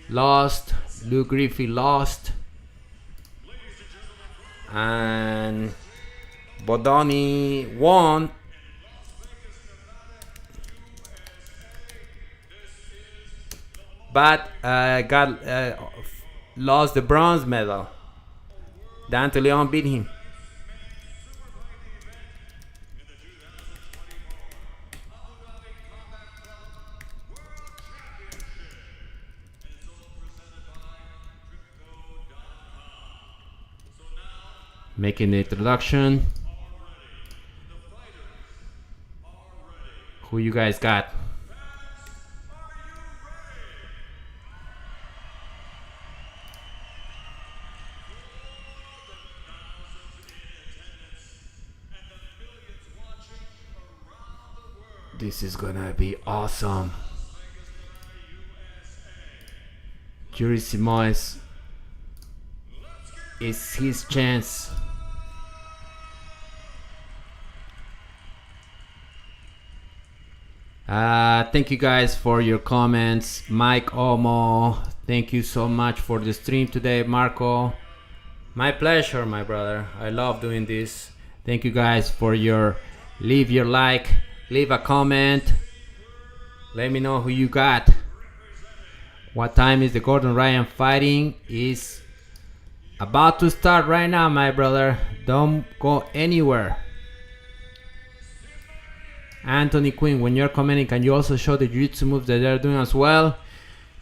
lost. Luke Griffey lost. And Bodoni won. But lost the bronze medal. Dante Leon beat him. Making the introduction. Who you guys got? This is gonna be awesome. Yuri Simoes is his chance. Thank you guys for your comments. Mike Omo, thank you so much for the stream today. Marco, my pleasure, my brother. I love doing this. Thank you guys for your leave your like, leave a comment. Let me know who you got. What time is the Gordon Ryan fighting? Is about to start right now, my brother. Don't go anywhere. Anthony Quinn, when you're commenting, can you also show the jiu-jitsu moves that they're doing as well?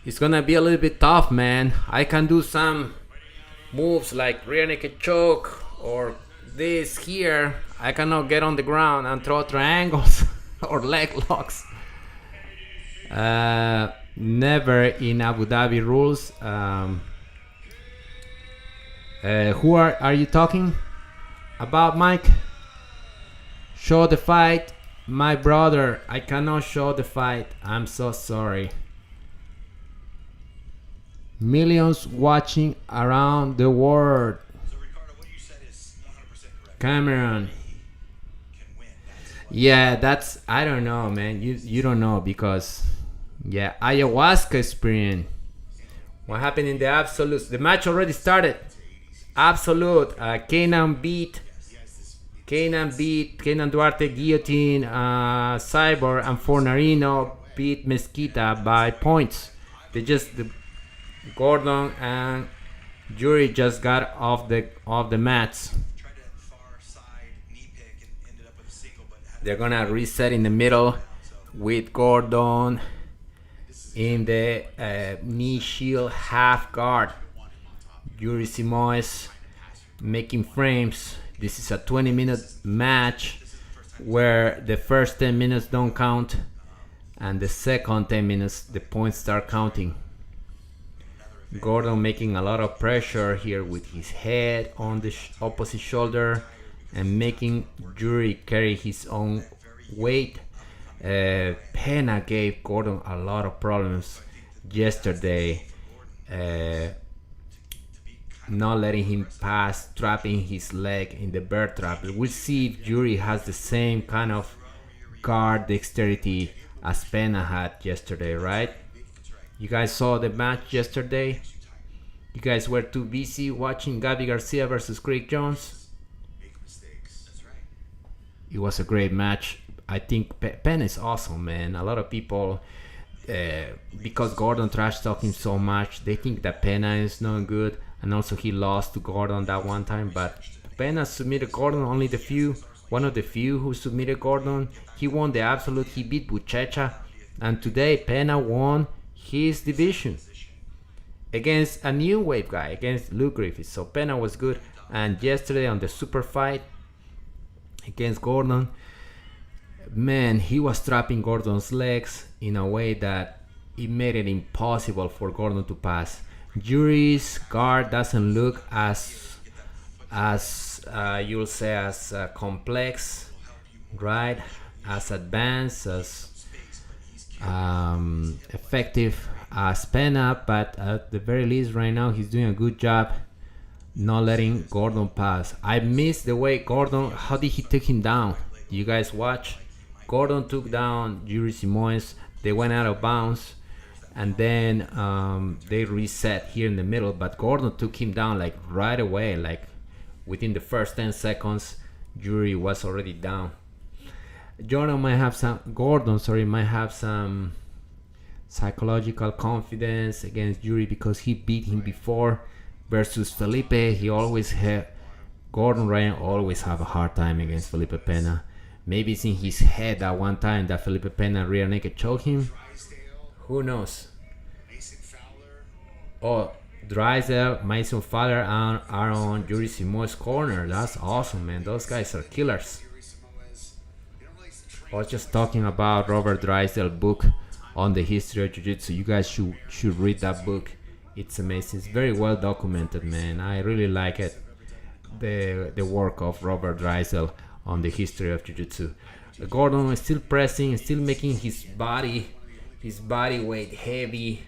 It's gonna be a little bit tough, man. I can do some moves like rear naked choke or this here. I cannot get on the ground and throw triangles or leg locks. Never in Abu Dhabi rules. Who are you talking about, Mike? Show the fight. My brother, I cannot show the fight. I'm so sorry. Millions watching around the world. So Ricardo, what you said is 100% correct. Cameron. Can win. Yeah, that's, I don't know, man. You don't know because, yeah, ayahuasca experience. What happened in the absolutes? The match already started. Absolute. Kaynan beat Duarte, guillotine, Cyborg, and Fornarino beat Mesquita by points. Gordon and Yuri just got off the mats. Tried that far side knee pick and ended up with a single, but had They're gonna reset in the middle with Gordon in the knee shield half guard. Yuri Simoes making frames. This is a 20-minute match where the first 10 minutes don't count and the second 10 minutes the points start counting. Gordon making a lot of pressure here with his head on the opposite shoulder and making Yuri carry his own weight. Pena gave Gordon a lot of problems yesterday. Not letting him pass, trapping his leg in the bear trap. We'll see if Yuri has the same kind of guard dexterity as Pena had yesterday, right? You guys saw the match yesterday? You guys were too busy watching Gabi Garcia versus Craig Jones? make mistakes. That's right. It was a great match. I think Pena is awesome, man. A lot of people, because Gordon trash talking so much, they think that Pena is not good. And also he lost to Gordon that one time, but Pena submitted Gordon, one of the few who submitted Gordon. He won the absolute, he beat Buchecha, and today Pena won his division against a new wave guy, against Luke Griffith. So Pena was good, and yesterday on the Superfight against Gordon, man, he was trapping Gordon's legs in a way that it made it impossible for Gordon to pass. Yuri's guard doesn't look as you'll say as complex, right? As advanced, as effective as Pena, but at the very least right now he's doing a good job not letting Gordon pass. I missed the way Gordon, how did he take him down? You guys watch? Gordon took down Yuri Simoes. They went out of bounds, and then they reset here in the middle, but Gordon took him down like right away, like within the first 10 seconds Yuri was already down. Gordon might have some psychological confidence against Yuri because he beat him before. Versus Felipe, he always had Gordon Ryan always have a hard time against Felipe Pena. Maybe it's in his head that one time that Felipe Pena rear naked choked him. Who knows? Oh, Drysdale, Mason Fowler are on Yuri Simoes' corner. That's awesome, man. Those guys are killers. I was just talking about Robert Drysdale's book on the history of Jiu-Jitsu. You guys should read that book. It's amazing. It's very well documented, man. I really like it. The work of Robert Drysdale on the history of Jiu-Jitsu. Gordon is still pressing, still making his body weight heavy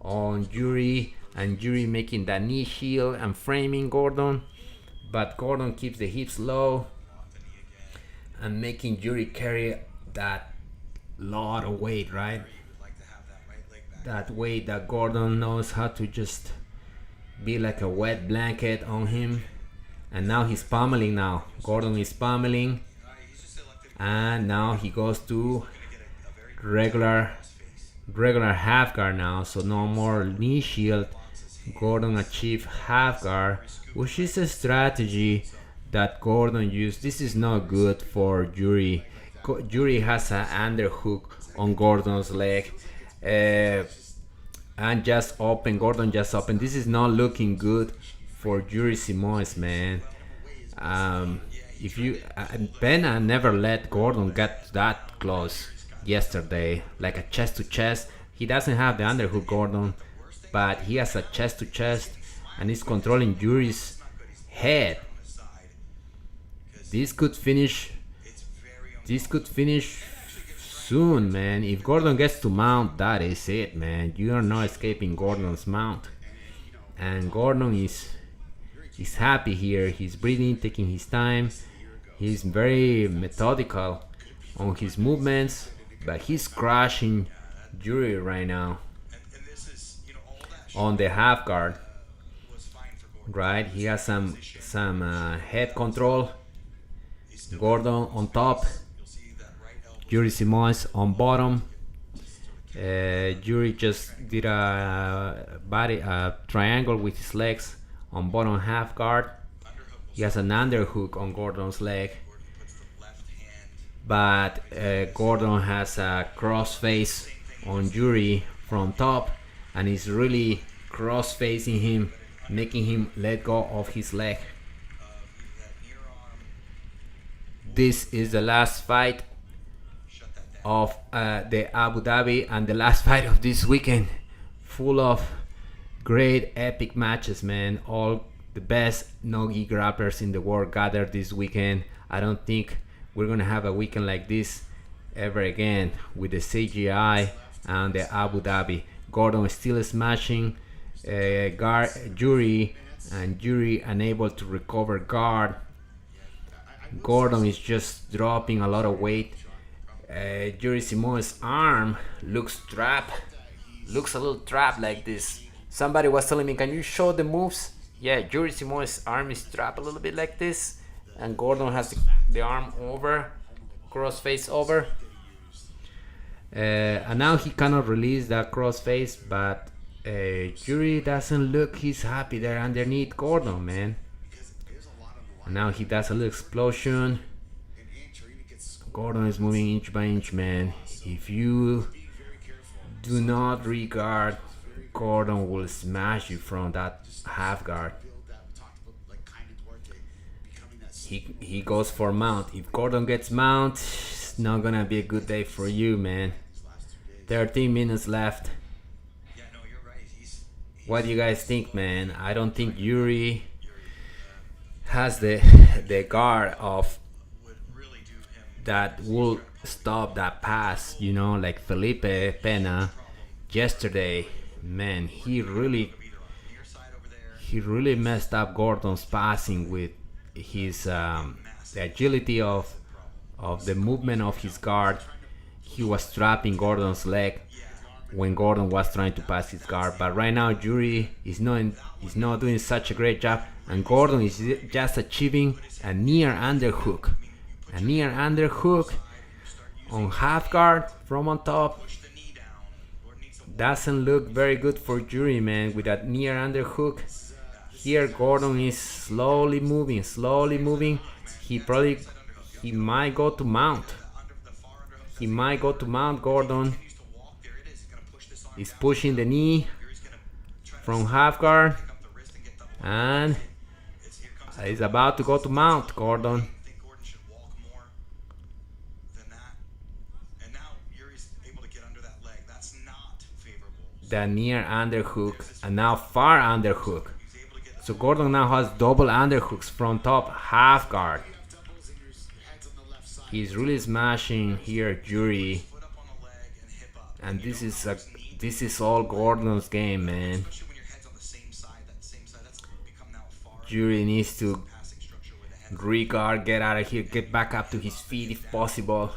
on Yuri, and Yuri making that knee shield and framing Gordon, but Gordon keeps the hips low and making Yuri carry that lot of weight, right? That weight that Gordon knows how to just be like a wet blanket on him. And now he's pummeling now. Gordon is pummeling, and now he goes to regular half guard now, so no more knee shield. Gordon achieved half guard, which is a strategy that Gordon used. This is not good for Yuri. Yuri has an underhook on Gordon's leg, and just open. Gordon just open. This is not looking good for Yuri Simoes, man. If you Pena never let Gordon get that close yesterday, like a chest to chest. He doesn't have the underhook, Gordon, but he has a chest to chest, and he's controlling Yuri's head. This could finish soon, man. If Gordon gets to mount, that is it, man. You are not escaping Gordon's mount. And Gordon is happy here. He's breathing, taking his time. He's very methodical on his movements, but he's crushing Yuri right now on the half guard. Right, he has some head control. Gordon on top, Yuri Simoes on bottom. Yuri just did a triangle with his legs on bottom half guard. He has an underhook on Gordon's leg, but Gordon has a cross face on Yuri from top, and he's really cross facing him, making him let go of his leg. This is the last fight of the Abu Dhabi and the last fight of this weekend, full of great epic matches, man. All the best no-gi grapplers in the world gathered this weekend. I don't think we're gonna have a weekend like this ever again, with the CGI and the Abu Dhabi. Gordon is still smashing Yuri, and Yuri unable to recover guard. Gordon is just dropping a lot of weight. Yuri Simoes' arm looks a little trapped like this. Somebody was telling me, can you show the moves? Yeah, Yuri Simoes' arm is trapped a little bit like this, and Gordon has the arm over, cross face over. And now he cannot release that cross face, but Yuri doesn't look, he's happy there underneath Gordon, man. And now he does a little explosion. Gordon is moving inch by inch, man. If you do not regard, Gordon will smash you from that half guard. He goes for mount. If Gordon gets mount, It's not gonna be a good day for you, man. 13 minutes left. Yeah, no, you're right. He's What do you guys think, man? I don't think Yuri has the guard of would really do him. that will stop that pass, you know, like Felipe Pena yesterday. Man, he really Either on the near side over there. he really messed up Gordon's passing with his the agility of the movement of his guard. He was trapping Gordon's leg when Gordon was trying to pass his guard. But right now, Yuri is not doing such a great job, and Gordon is just achieving a near underhook, on half guard from on top. Push the knee down. Gordon needs to Doesn't look very good for Yuri, man, with that near underhook. Here Gordon is slowly moving. He might go to mount. He might go to mount. Gordon needs to walk. There it is. He's gonna push this arm is down. pushing the knee Yuri's gonna try to from half guard, pick up the wrist and get the and here comes he's about to go to mount. Gordon. I think Gordon should walk more than that. And now Yuri's able to get under that leg. That's not favorable. The near underhook, and now far underhook. He's able to get So Gordon now has double underhooks from top half guard. doubles in your heads on the left side. He's really smashing here Yuri, Foot up on the leg and hip up. and this is all Gordon's game, man. Especially when your head's on the same side. That same side, that's become now a far Yuri needs to passing structure with the head. regard, get out of here, get back up to his feet if possible.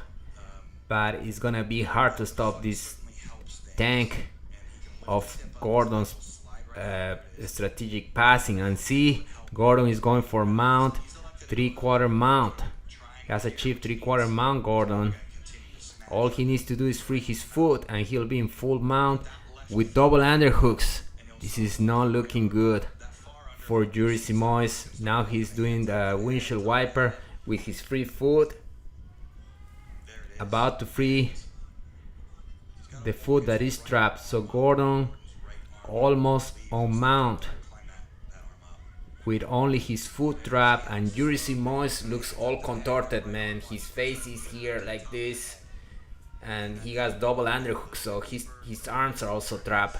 But it's gonna be hard to stop this tank of Gordon's strategic passing. And see, Gordon is going for mount, 3/4 mount. He has achieved 3/4 mount, Gordon. All he needs to do is free his foot and he'll be in full mount with double underhooks. This is not looking good for Yuri Simoes. Now he's doing the windshield wiper with his free foot. About to free the foot that is trapped. So Gordon almost on mount with only his foot trapped, and Yuri Simoes looks all contorted, man. His face is here like this, and he has double underhook, so his arms are also trapped,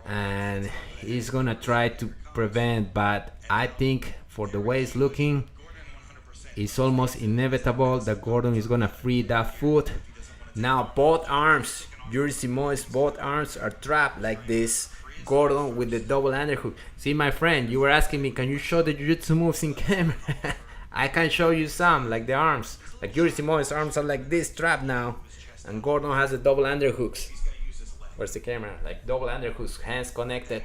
and he's gonna try to prevent, but I think for the way it's looking, it's almost inevitable that Gordon is gonna free that foot. Now both arms, Yuri Simoes, both arms are trapped like this. Gordon with the double underhook. See, my friend, you were asking me, can you show the jiu-jitsu moves in camera? I can show you some, like the arms. Like Yuri Simoes' arms are like this, trapped now, and Gordon has the double underhooks. Where's the camera? Like double underhooks, hands connected.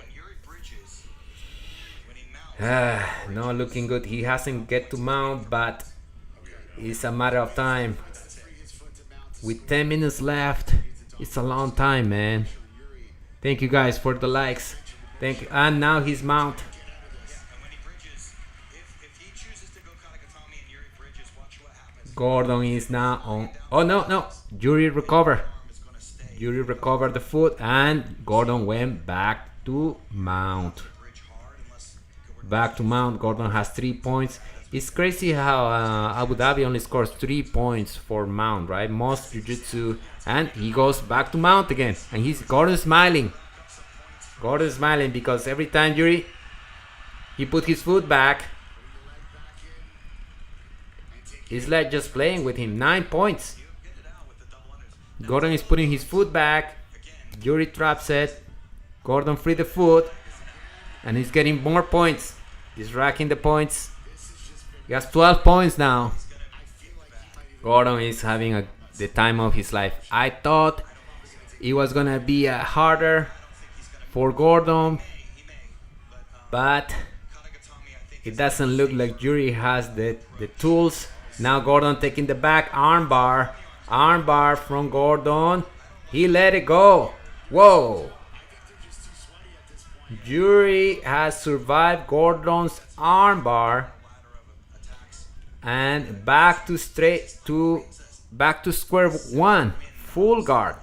Not looking good. He hasn't get to mount, but it's a matter of time. With 10 minutes left, it's a long time, man. Thank you guys for the likes. Thank you. And now he's mount. And when he bridges, if he chooses to go Katagatami and Yuri bridges, watch what happens. Gordon is now on. Oh no. Yuri recover. Yuri recovered the foot, and Gordon went back to mount. Bridge hard unless Back to mount. Gordon has 3 points. It's crazy how Abu Dhabi only scores 3 points for mount, right? Most jiu-jitsu, and he goes back to mount again, and Gordon smiling. Gordon smiling because every time Yuri, he put his foot back, it's like just playing with him. 9 points. Gordon is putting his foot back. Yuri traps it. Gordon free the foot, and he's getting more points. He's racking the points. He has 12 points now. Gordon is having the time of his life. I thought it was gonna be harder for Gordon, but it doesn't look like Yuri has the tools. Now Gordon taking the back armbar from Gordon. He let it go. Whoa. Yuri has survived Gordon's armbar. And back to square one, full guard.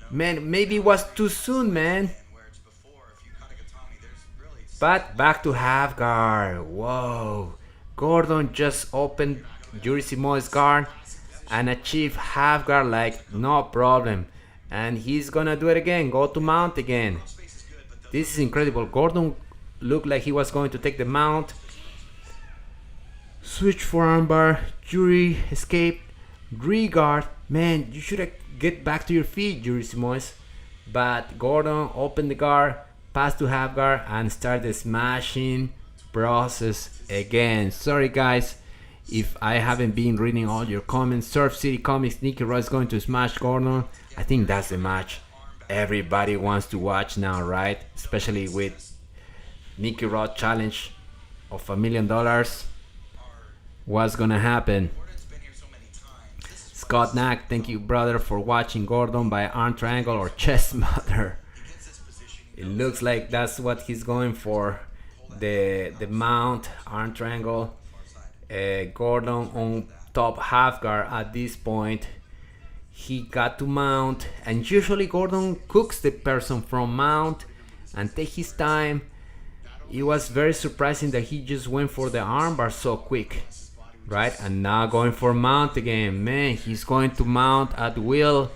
Man, maybe it was too soon, man. But back to half guard. Whoa. Gordon just opened Yuri Simoes' guard, and achieve half guard like no problem. And he's gonna do it again, go to mount again. This is incredible. Gordon looked like he was going to take the mount. Switch for armbar. Yuri escaped. Re-guard. Man, you should get back to your feet, Yuri Simoes. But Gordon opened the guard, passed to half guard, and started smashing process again. Sorry guys if I haven't been reading all your comments. Surf City Comics, Nicky Roy is going to smash Gordon. I think that's the match everybody wants to watch now, right? Especially with Nicky Rod challenge of $1 million. What's gonna happen? Scott Knack, thank you brother for watching Gordon by arm triangle or chest mother. It looks like that's what he's going for. The mount, arm triangle. Gordon on top half guard at this point. He got to mount, and usually Gordon cooks the person from mount and take his time. It was very surprising that he just went for the armbar so quick, right? And now going for mount again. Man, he's going to mount at will.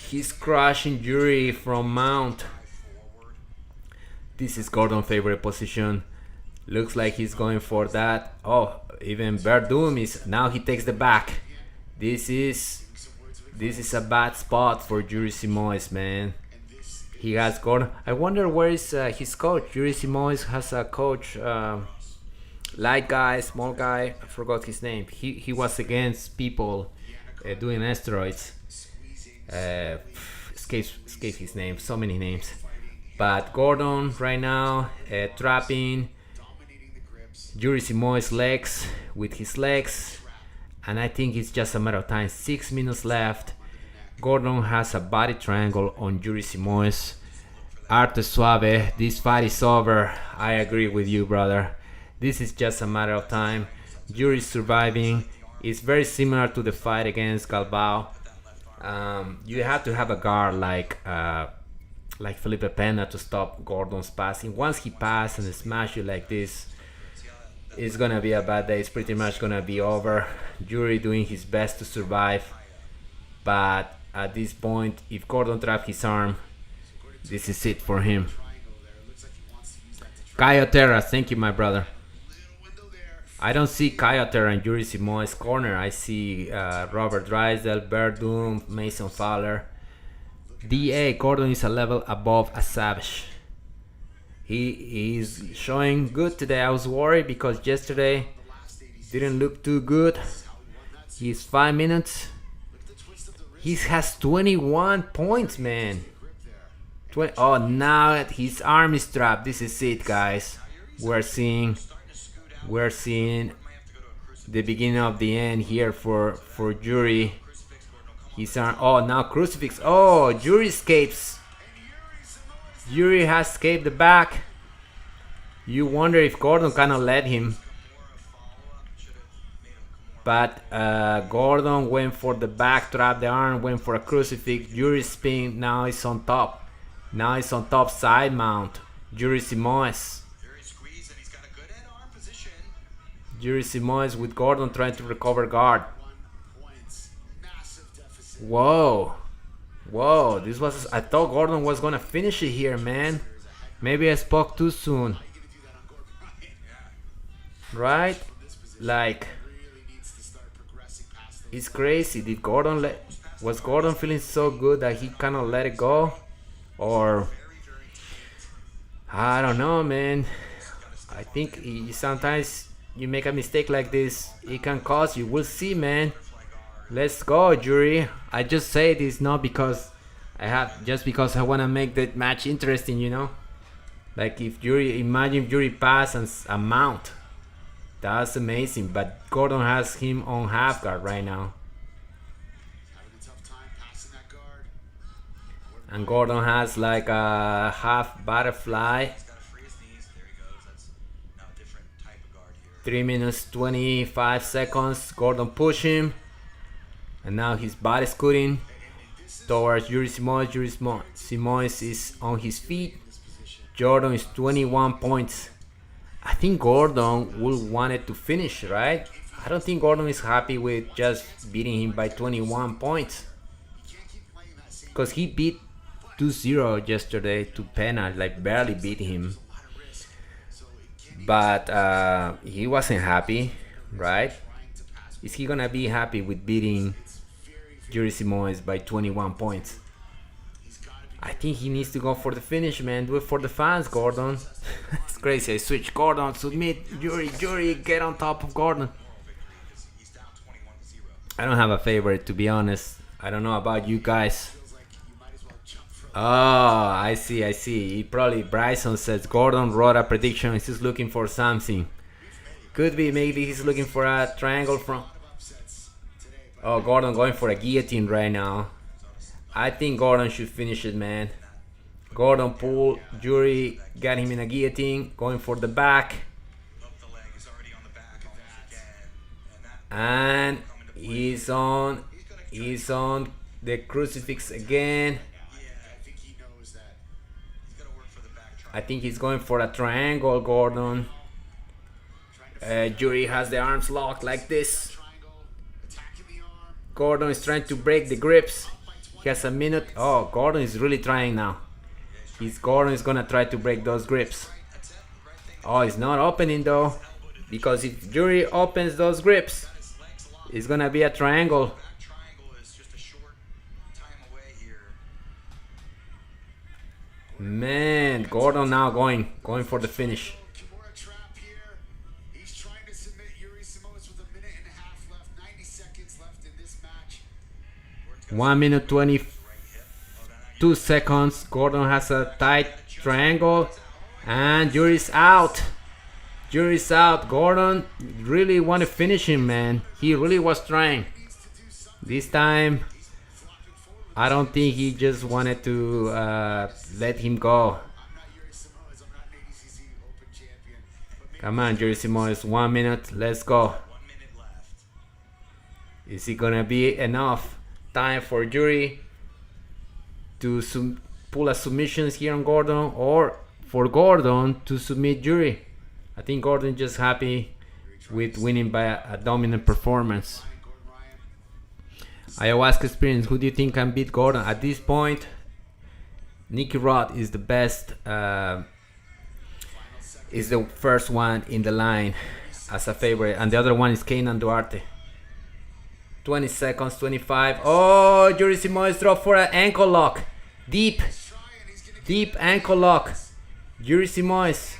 He's crushing Yuri from mount. This is Gordon's favorite position. Looks like he's going for that. Oh, even Verdum is now. He takes the back. This is a bad spot for Yuri Simoes, man. He has Gordon. I wonder where is his coach. Yuri Simoes has a coach, light guy, small guy. I forgot his name. He was against people doing steroids. Escape his name. So many names. But Gordon right now trapping Yuri Simoes' legs with his legs, and I think it's just a matter of time. 6 minutes left. Gordon has a body triangle on Yuri Simoes. Arte suave. This fight is over. I agree with you, brother. This is just a matter of time. Yuri's surviving. It's very similar to the fight against Galbao. You have to have a guard like Felipe Pena to stop Gordon's passing. Once he passes and smash you like this, it's gonna be a bad day. It's pretty much gonna be over. Yuri doing his best to survive, but at this point, if Gordon traps his arm, this is it for him. Kayotera, thank you, my brother. I don't see Kayotera and Yuri Simoes' corner. I see Robert Drysdale, Verdum, Mason Fowler. DA, Gordon is a level above a savage. He is showing good today. I was worried because yesterday didn't look too good. He's 5 minutes. He has 21 points, man. Oh, now his arm is trapped. This is it, guys. We're seeing the beginning of the end here for Yuri. His arm. Oh, now crucifix. Oh, Yuri escapes. Yuri has escaped the back. You wonder if Gordon cannot let him. But Gordon went for the back, trapped the arm, went for a crucifix. Yuri spin, now he's on top. Now he's on top side mount. Yuri Simoes. Yuri Simoes with Gordon trying to recover guard. Whoa. Whoa, this was, I thought Gordon was gonna finish it here, man. Maybe I spoke too soon. Right? Like, it's crazy. Did Gordon was Gordon feeling so good that he cannot let it go? Or I don't know, man. I think sometimes you make a mistake like this, it can cost you. We'll see, man. Let's go, Yuri. I just say this not because because I want to make that match interesting, you know. Like if Yuri, imagine if Yuri pass and a mount. That's amazing. But Gordon has him on half guard right now. And Gordon has like a half butterfly. 3 minutes 25 seconds. Gordon push him. And now his body scooting towards Yuri Simoes. Yuri Simoes is on his feet. Gordon is 21 points. I think Gordon will want it to finish, right? I don't think Gordon is happy with just beating him by 21 points. Because he beat 2-0 yesterday to Pena, like barely beat him. But he wasn't happy, right? Is he gonna be happy with beating Yuri Simoes by 21 points? I think he needs to go for the finish, man. Do it for the fans, Gordon. It's crazy. I switch Gordon, submit Yuri, get on top of Gordon. I don't have a favorite, to be honest. I don't know about you guys. Oh, I see. He probably, Bryson says Gordon wrote a prediction. He's just looking for something. Could be, maybe he's looking for a triangle from... Oh, Gordon going for a guillotine right now. I think Gordon should finish it, man. Gordon pull, Yuri got him in a guillotine, going for the back. And he's on the crucifix again. I think he's going for a triangle, Gordon. Yuri has the arms locked like this. Gordon is trying to break the grips. He has a minute. Oh, Gordon is really trying now. Gordon is gonna try to break those grips. Oh, it's not opening though. Because if Yuri opens those grips, it's gonna be a triangle. Man, Gordon now going for the finish. Kimura trap here. He's trying to submit Yuri Simoes with 1.5 minutes left, 90 seconds left in this match. 1 minute 22 seconds. Gordon has a tight triangle. And Yuri's out. Yuri's out. Gordon really want to finish him, man. He really was trying. This time, I don't think he just wanted to let him go. Come on, Yuri Simoes, 1 minute. Let's go. Is it gonna be enough time for Yuri to pull a submissions here on Gordon, or for Gordon to submit Yuri? I think Gordon just happy with winning by a dominant performance. Ayahuasca experience, who do you think can beat Gordon? At this point, Nicky Rod is the best, is the first one in the line as a favorite, and the other one is Kaynan Duarte. 20 seconds, 25. Oh, Yuri Simoes dropped for an ankle lock. Deep ankle lock. Yuri Simoes,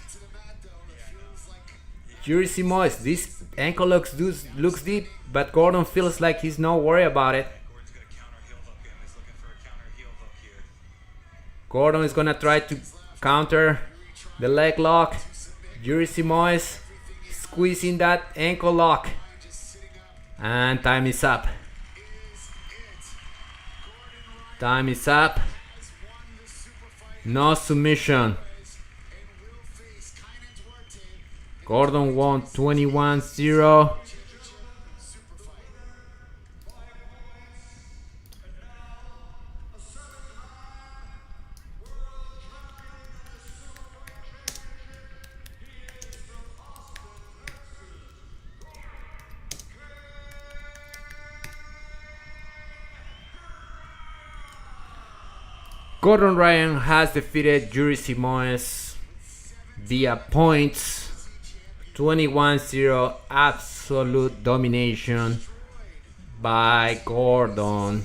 this ankle looks deep, but Gordon feels like he's not worried about it. Gordon is gonna try to counter the leg lock. Yuri Simoes squeezing that ankle lock. And time is up. Time is up. No submission. Gordon won 21-0. Gordon Ryan has defeated Yuri Simoes via points. 21-0, absolute domination by Gordon.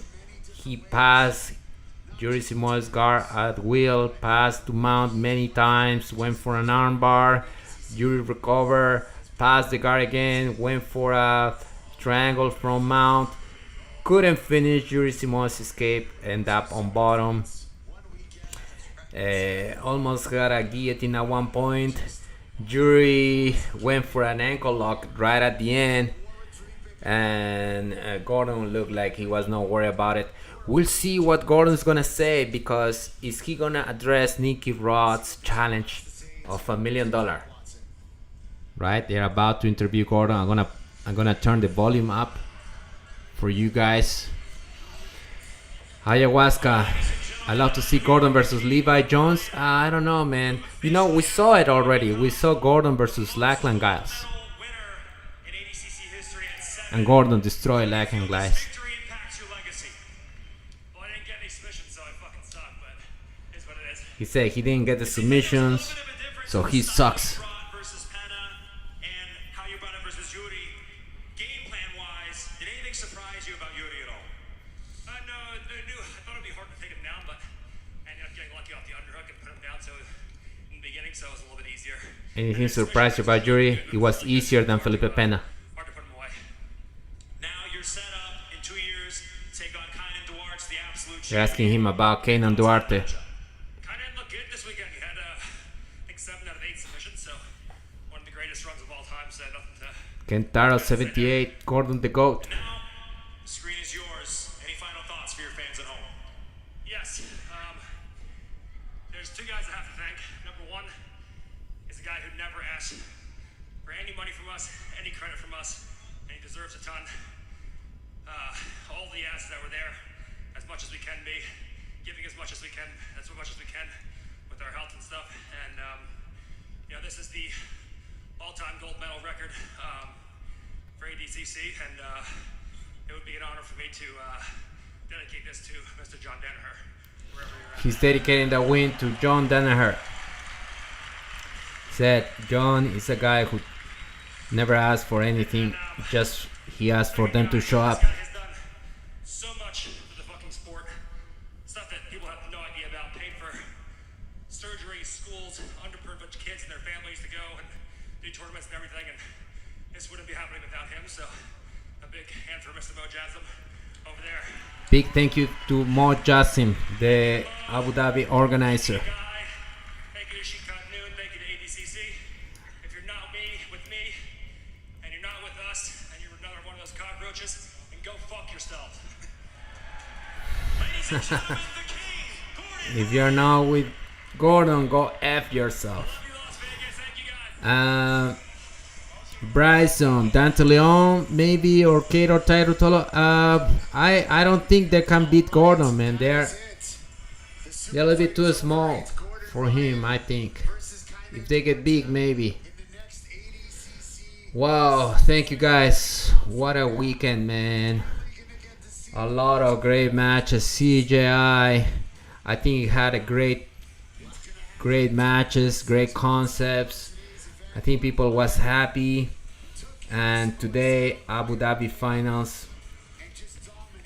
He passed Yuri Simoes' guard at will, passed to mount many times, went for an armbar. Yuri recovered, passed the guard again, went for a triangle from mount. Couldn't finish. Yuri Simoes escape, end up on bottom. Almost got a guillotine at one point. Yuri went for an ankle lock right at the end, and Gordon looked like he was not worried about it. We'll see what Gordon's gonna say, because is he gonna address Nicky Rod's challenge of $1 million? Right, they're about to interview Gordon. I'm gonna turn the volume up for you guys. Ayahuasca. I love to see Gordon versus Levi Jones. I don't know, man. You know, we saw it already. We saw Gordon versus Lackland Giles. Winner in ADCC history, and and Gordon destroyed leg and glides. Victory impacts your legacy. Well, I didn't get any submissions, so I fucking suck, but it's what it is. He said he didn't get the submissions, so he sucks. Versus Penna and how you brought it versus Yuri. Game plan wise, did anything surprise you about Yuri at all? No, I thought it'd be hard to take him down, but I ended up getting lucky off the underhook and put him down. So in the beginning, so it was a little bit easier. Anything surprised you about Yuri? It was easier than Felipe Pena. Hard to put him away. Now you're set up in 2 years. Take on Kaynan Duarte, the absolute They're asking him about Kaynan Duarte. Kaynan looked good this weekend. He had, I think, 7 out of 8 submissions, so one of the greatest runs of all time. So nothing to. Kentaro 78, Gordon the GOAT. Now, the screen is yours. Any final thoughts for your fans at home? Yes. There's 2 guys I have to thank. Number 1 is a guy who never asked for any money from us, any credit from us, and he deserves a ton. All the asses that were there, as much as we can be, giving as much as we can, as much as we can, with our health and stuff. And this is the all-time gold medal record for ADCC, and it would be an honor for me to dedicate this to Mr. John Danaher, wherever you're at. He's dedicating the win to John Danaher. Said John is a guy who never asked for anything, just he asked for them to show up. This guy has done so much for the fucking sport. Stuff that people have no idea about. Paid for surgery, schools, underprivileged kids and their families to go and do tournaments and everything. And this wouldn't be happening without him. So a big hand for Mr. Mojazim over there. Big thank you to Mo Jassim, the Abu Dhabi organizer. Guy, thank you to Shikat Noon. Thank you to ADCC. If you're not with me, and you're not with us, and you're another one of those cockroaches, then go fuck yourself. Ladies and gentlemen, the king, Gordon. If you're not with Gordon, go F yourself. Love you, Las Vegas. Thank you, guys. Bryson, Dante Leon, maybe, or Kato Tairo Tolo. I don't think they can beat Gordon, man. They're a little bit too small for him, I think. If they get big, maybe. Wow, thank you guys. What a weekend, man. A lot of great matches. CJI, I think it had a great matches, great concepts. I think people was happy. And today, Abu Dhabi finals.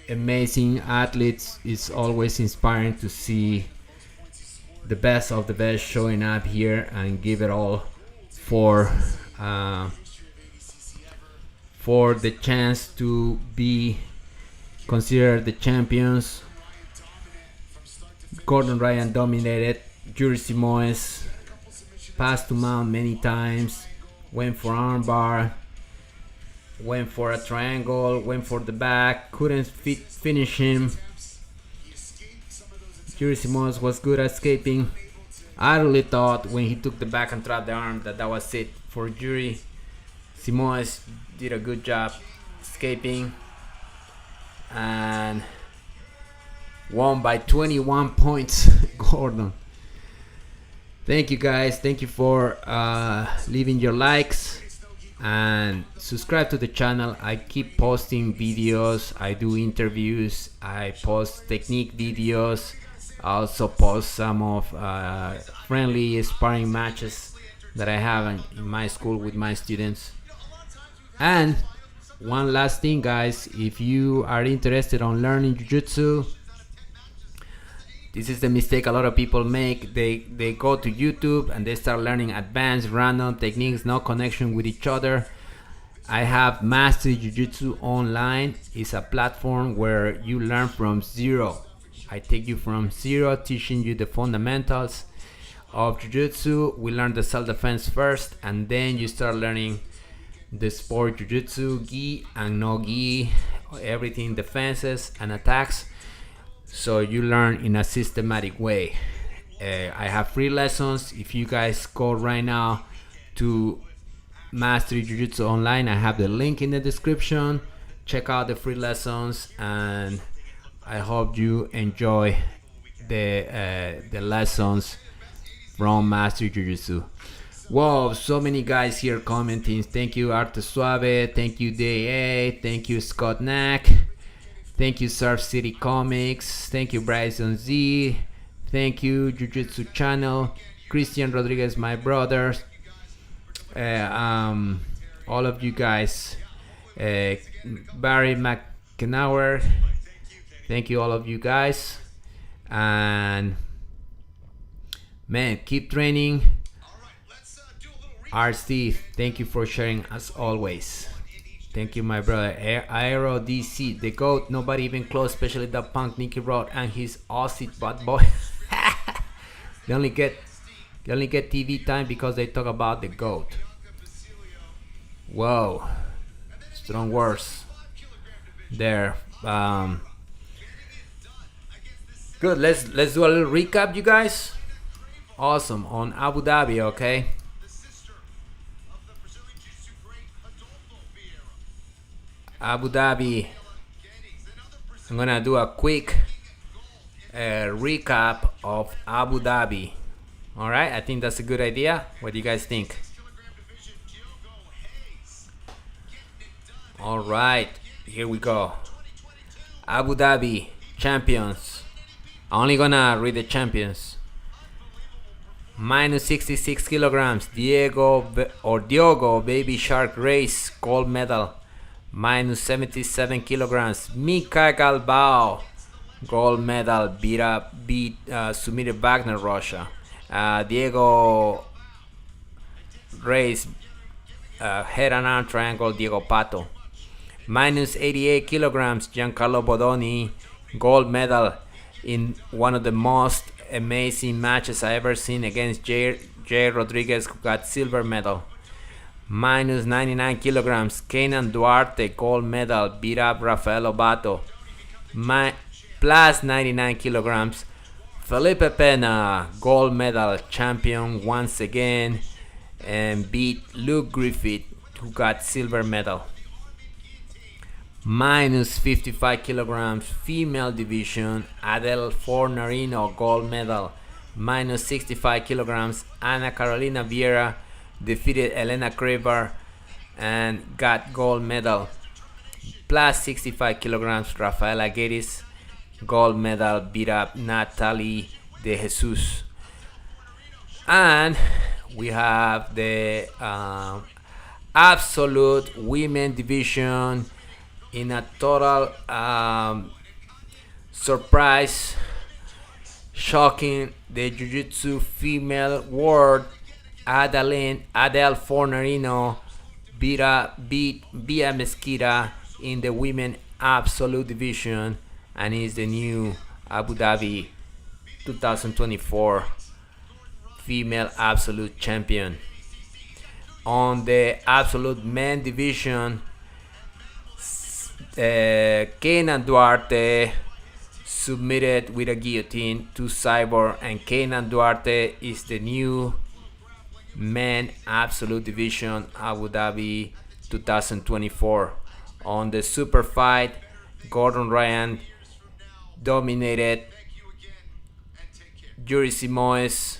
Amazing athletes. It's always inspiring to see the best of the best showing up here and give it all for the chance to be considered the champions. Gordon Ryan dominated. Yuri Simoes passed to mount many times, went for armbar, went for a triangle, went for the back, couldn't finish him. Yuri Simoes was good at escaping. I really thought when he took the back and trapped the arm that was it for Yuri. Simoes did a good job escaping and won by 21 points. Gordon. Thank you guys. Thank you for leaving your likes and subscribe to the channel. I keep posting videos. I do interviews. I post technique videos. I also post some of friendly sparring matches that I have in my school with my students. And one last thing, guys, if you are interested on learning jiu-jitsu, this is the mistake a lot of people make. They go to YouTube and they start learning advanced random techniques, no connection with each other. I have Mastery Jiu-Jitsu Online. It's a platform where you learn from zero. I take you from zero, teaching you the fundamentals of jiu-jitsu. We learn the self-defense first, and then you start learning the sport jiu-jitsu, gi and no gi, everything, defenses and attacks. So you learn in a systematic way. I have free lessons. If you guys go right now to Mastery Jiu-Jitsu Online, I have the link in the description. Check out the free lessons, and I hope you enjoy the lessons from Mastery Jiu-Jitsu. Whoa, so many guys here commenting. Thank you, Arte Suave. Thank you, DA. Thank you, Scott Knack. Thank you, Surf City Comics. Thank you, Bryson Z. Thank you, Jiu-Jitsu Channel. Christian Rodriguez, my brothers. All of you guys. Barry McKenauer. Thank you, all of you guys. And man, keep training. RC, thank you for sharing as always. Thank you, my brother. Aero DC, the GOAT. Nobody even close, especially the punk Nicky Rod and his Aussie bad boy. They only get TV time because they talk about the GOAT. Whoa, strong words there. Good. Let's do a little recap, you guys. Awesome. On Abu Dhabi, okay. Abu Dhabi. I'm gonna do a quick recap of Abu Dhabi. All right, I think that's a good idea. What do you guys think? All right, here we go. Abu Dhabi champions. I'm only gonna read the champions. Minus 66 kilograms. Diogo Baby Shark Race gold medal. Minus 77 kilograms. Mika Galbao gold medal. Beat Sumire Wagner, Russia. Diego Reyes head and arm triangle. Diego Pato. Minus 88 kilograms. Giancarlo Bodoni gold medal in one of the most amazing matches I ever seen against Jay Rodriguez, who got silver medal. Minus 99 kilograms. Kaynan Duarte gold medal, beat up Rafael Obato. Plus 99 kilograms. Felipe Pena gold medal champion once again and beat Luke Griffith, who got silver medal. Minus 55 kilograms female division, Adele Fornarino gold medal. Minus 65 kilograms, Ana Carolina Vieira defeated Elena Kravar and got gold medal. Plus 65 kilograms, Rafaela Guedes gold medal, beat up Natalie De Jesus. And we have the absolute women division. In a total surprise, shocking the Jiu-Jitsu female world, Adele Fornarino beat Bia Mesquita in the women absolute division and is the new Abu Dhabi 2024 female absolute champion. On the absolute men division, Kaynan Duarte submitted with a guillotine to Cyborg, and Kaynan Duarte is the new men absolute division Abu Dhabi 2024. On the Superfight, Gordon Ryan dominated Yuri Simoes,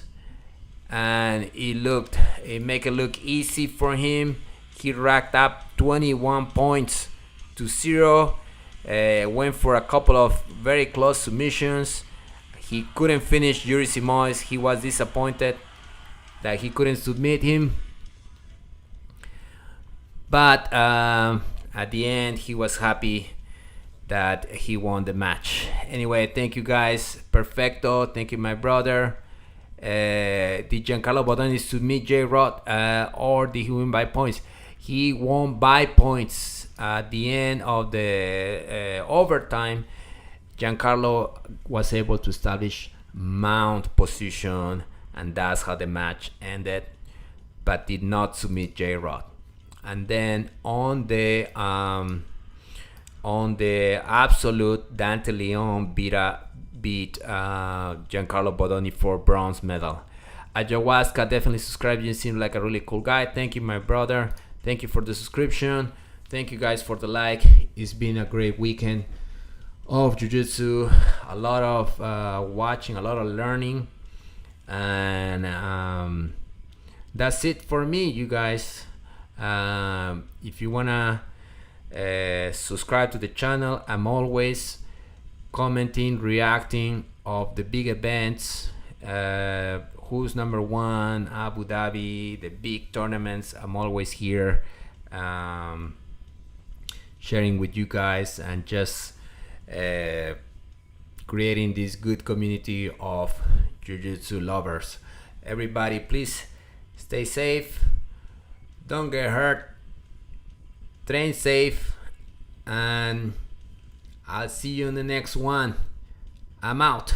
and it make it look easy for him. He racked up 21 points to 0. Went for a couple of very close submissions. He couldn't finish Yuri Simoes. He was disappointed that he couldn't submit him, but at the end he was happy that he won the match. Anyway, thank you guys. Perfecto. Thank you, my brother. Did Giancarlo Bodoni submit J-Rod or did he win by points? He won by points. At the end of the overtime, Giancarlo was able to establish mount position, and that's how the match ended, but did not submit J-Rod. And then on the absolute, Dante Leon beat Giancarlo Bodoni for bronze medal. Ayahuasca, definitely subscribe. You seem like a really cool guy. Thank you, my brother. Thank you for the subscription. Thank you guys for the like. It's been a great weekend of jiu-jitsu. A lot of watching, a lot of learning, and that's it for me, you guys. If you wanna subscribe to the channel, I'm always commenting, reacting of the big events, who's number one, Abu Dhabi, the big tournaments. I'm always here sharing with you guys and just creating this good community of jiu-jitsu lovers. Everybody, please stay safe, don't get hurt, train safe, and I'll see you in the next one. I'm out.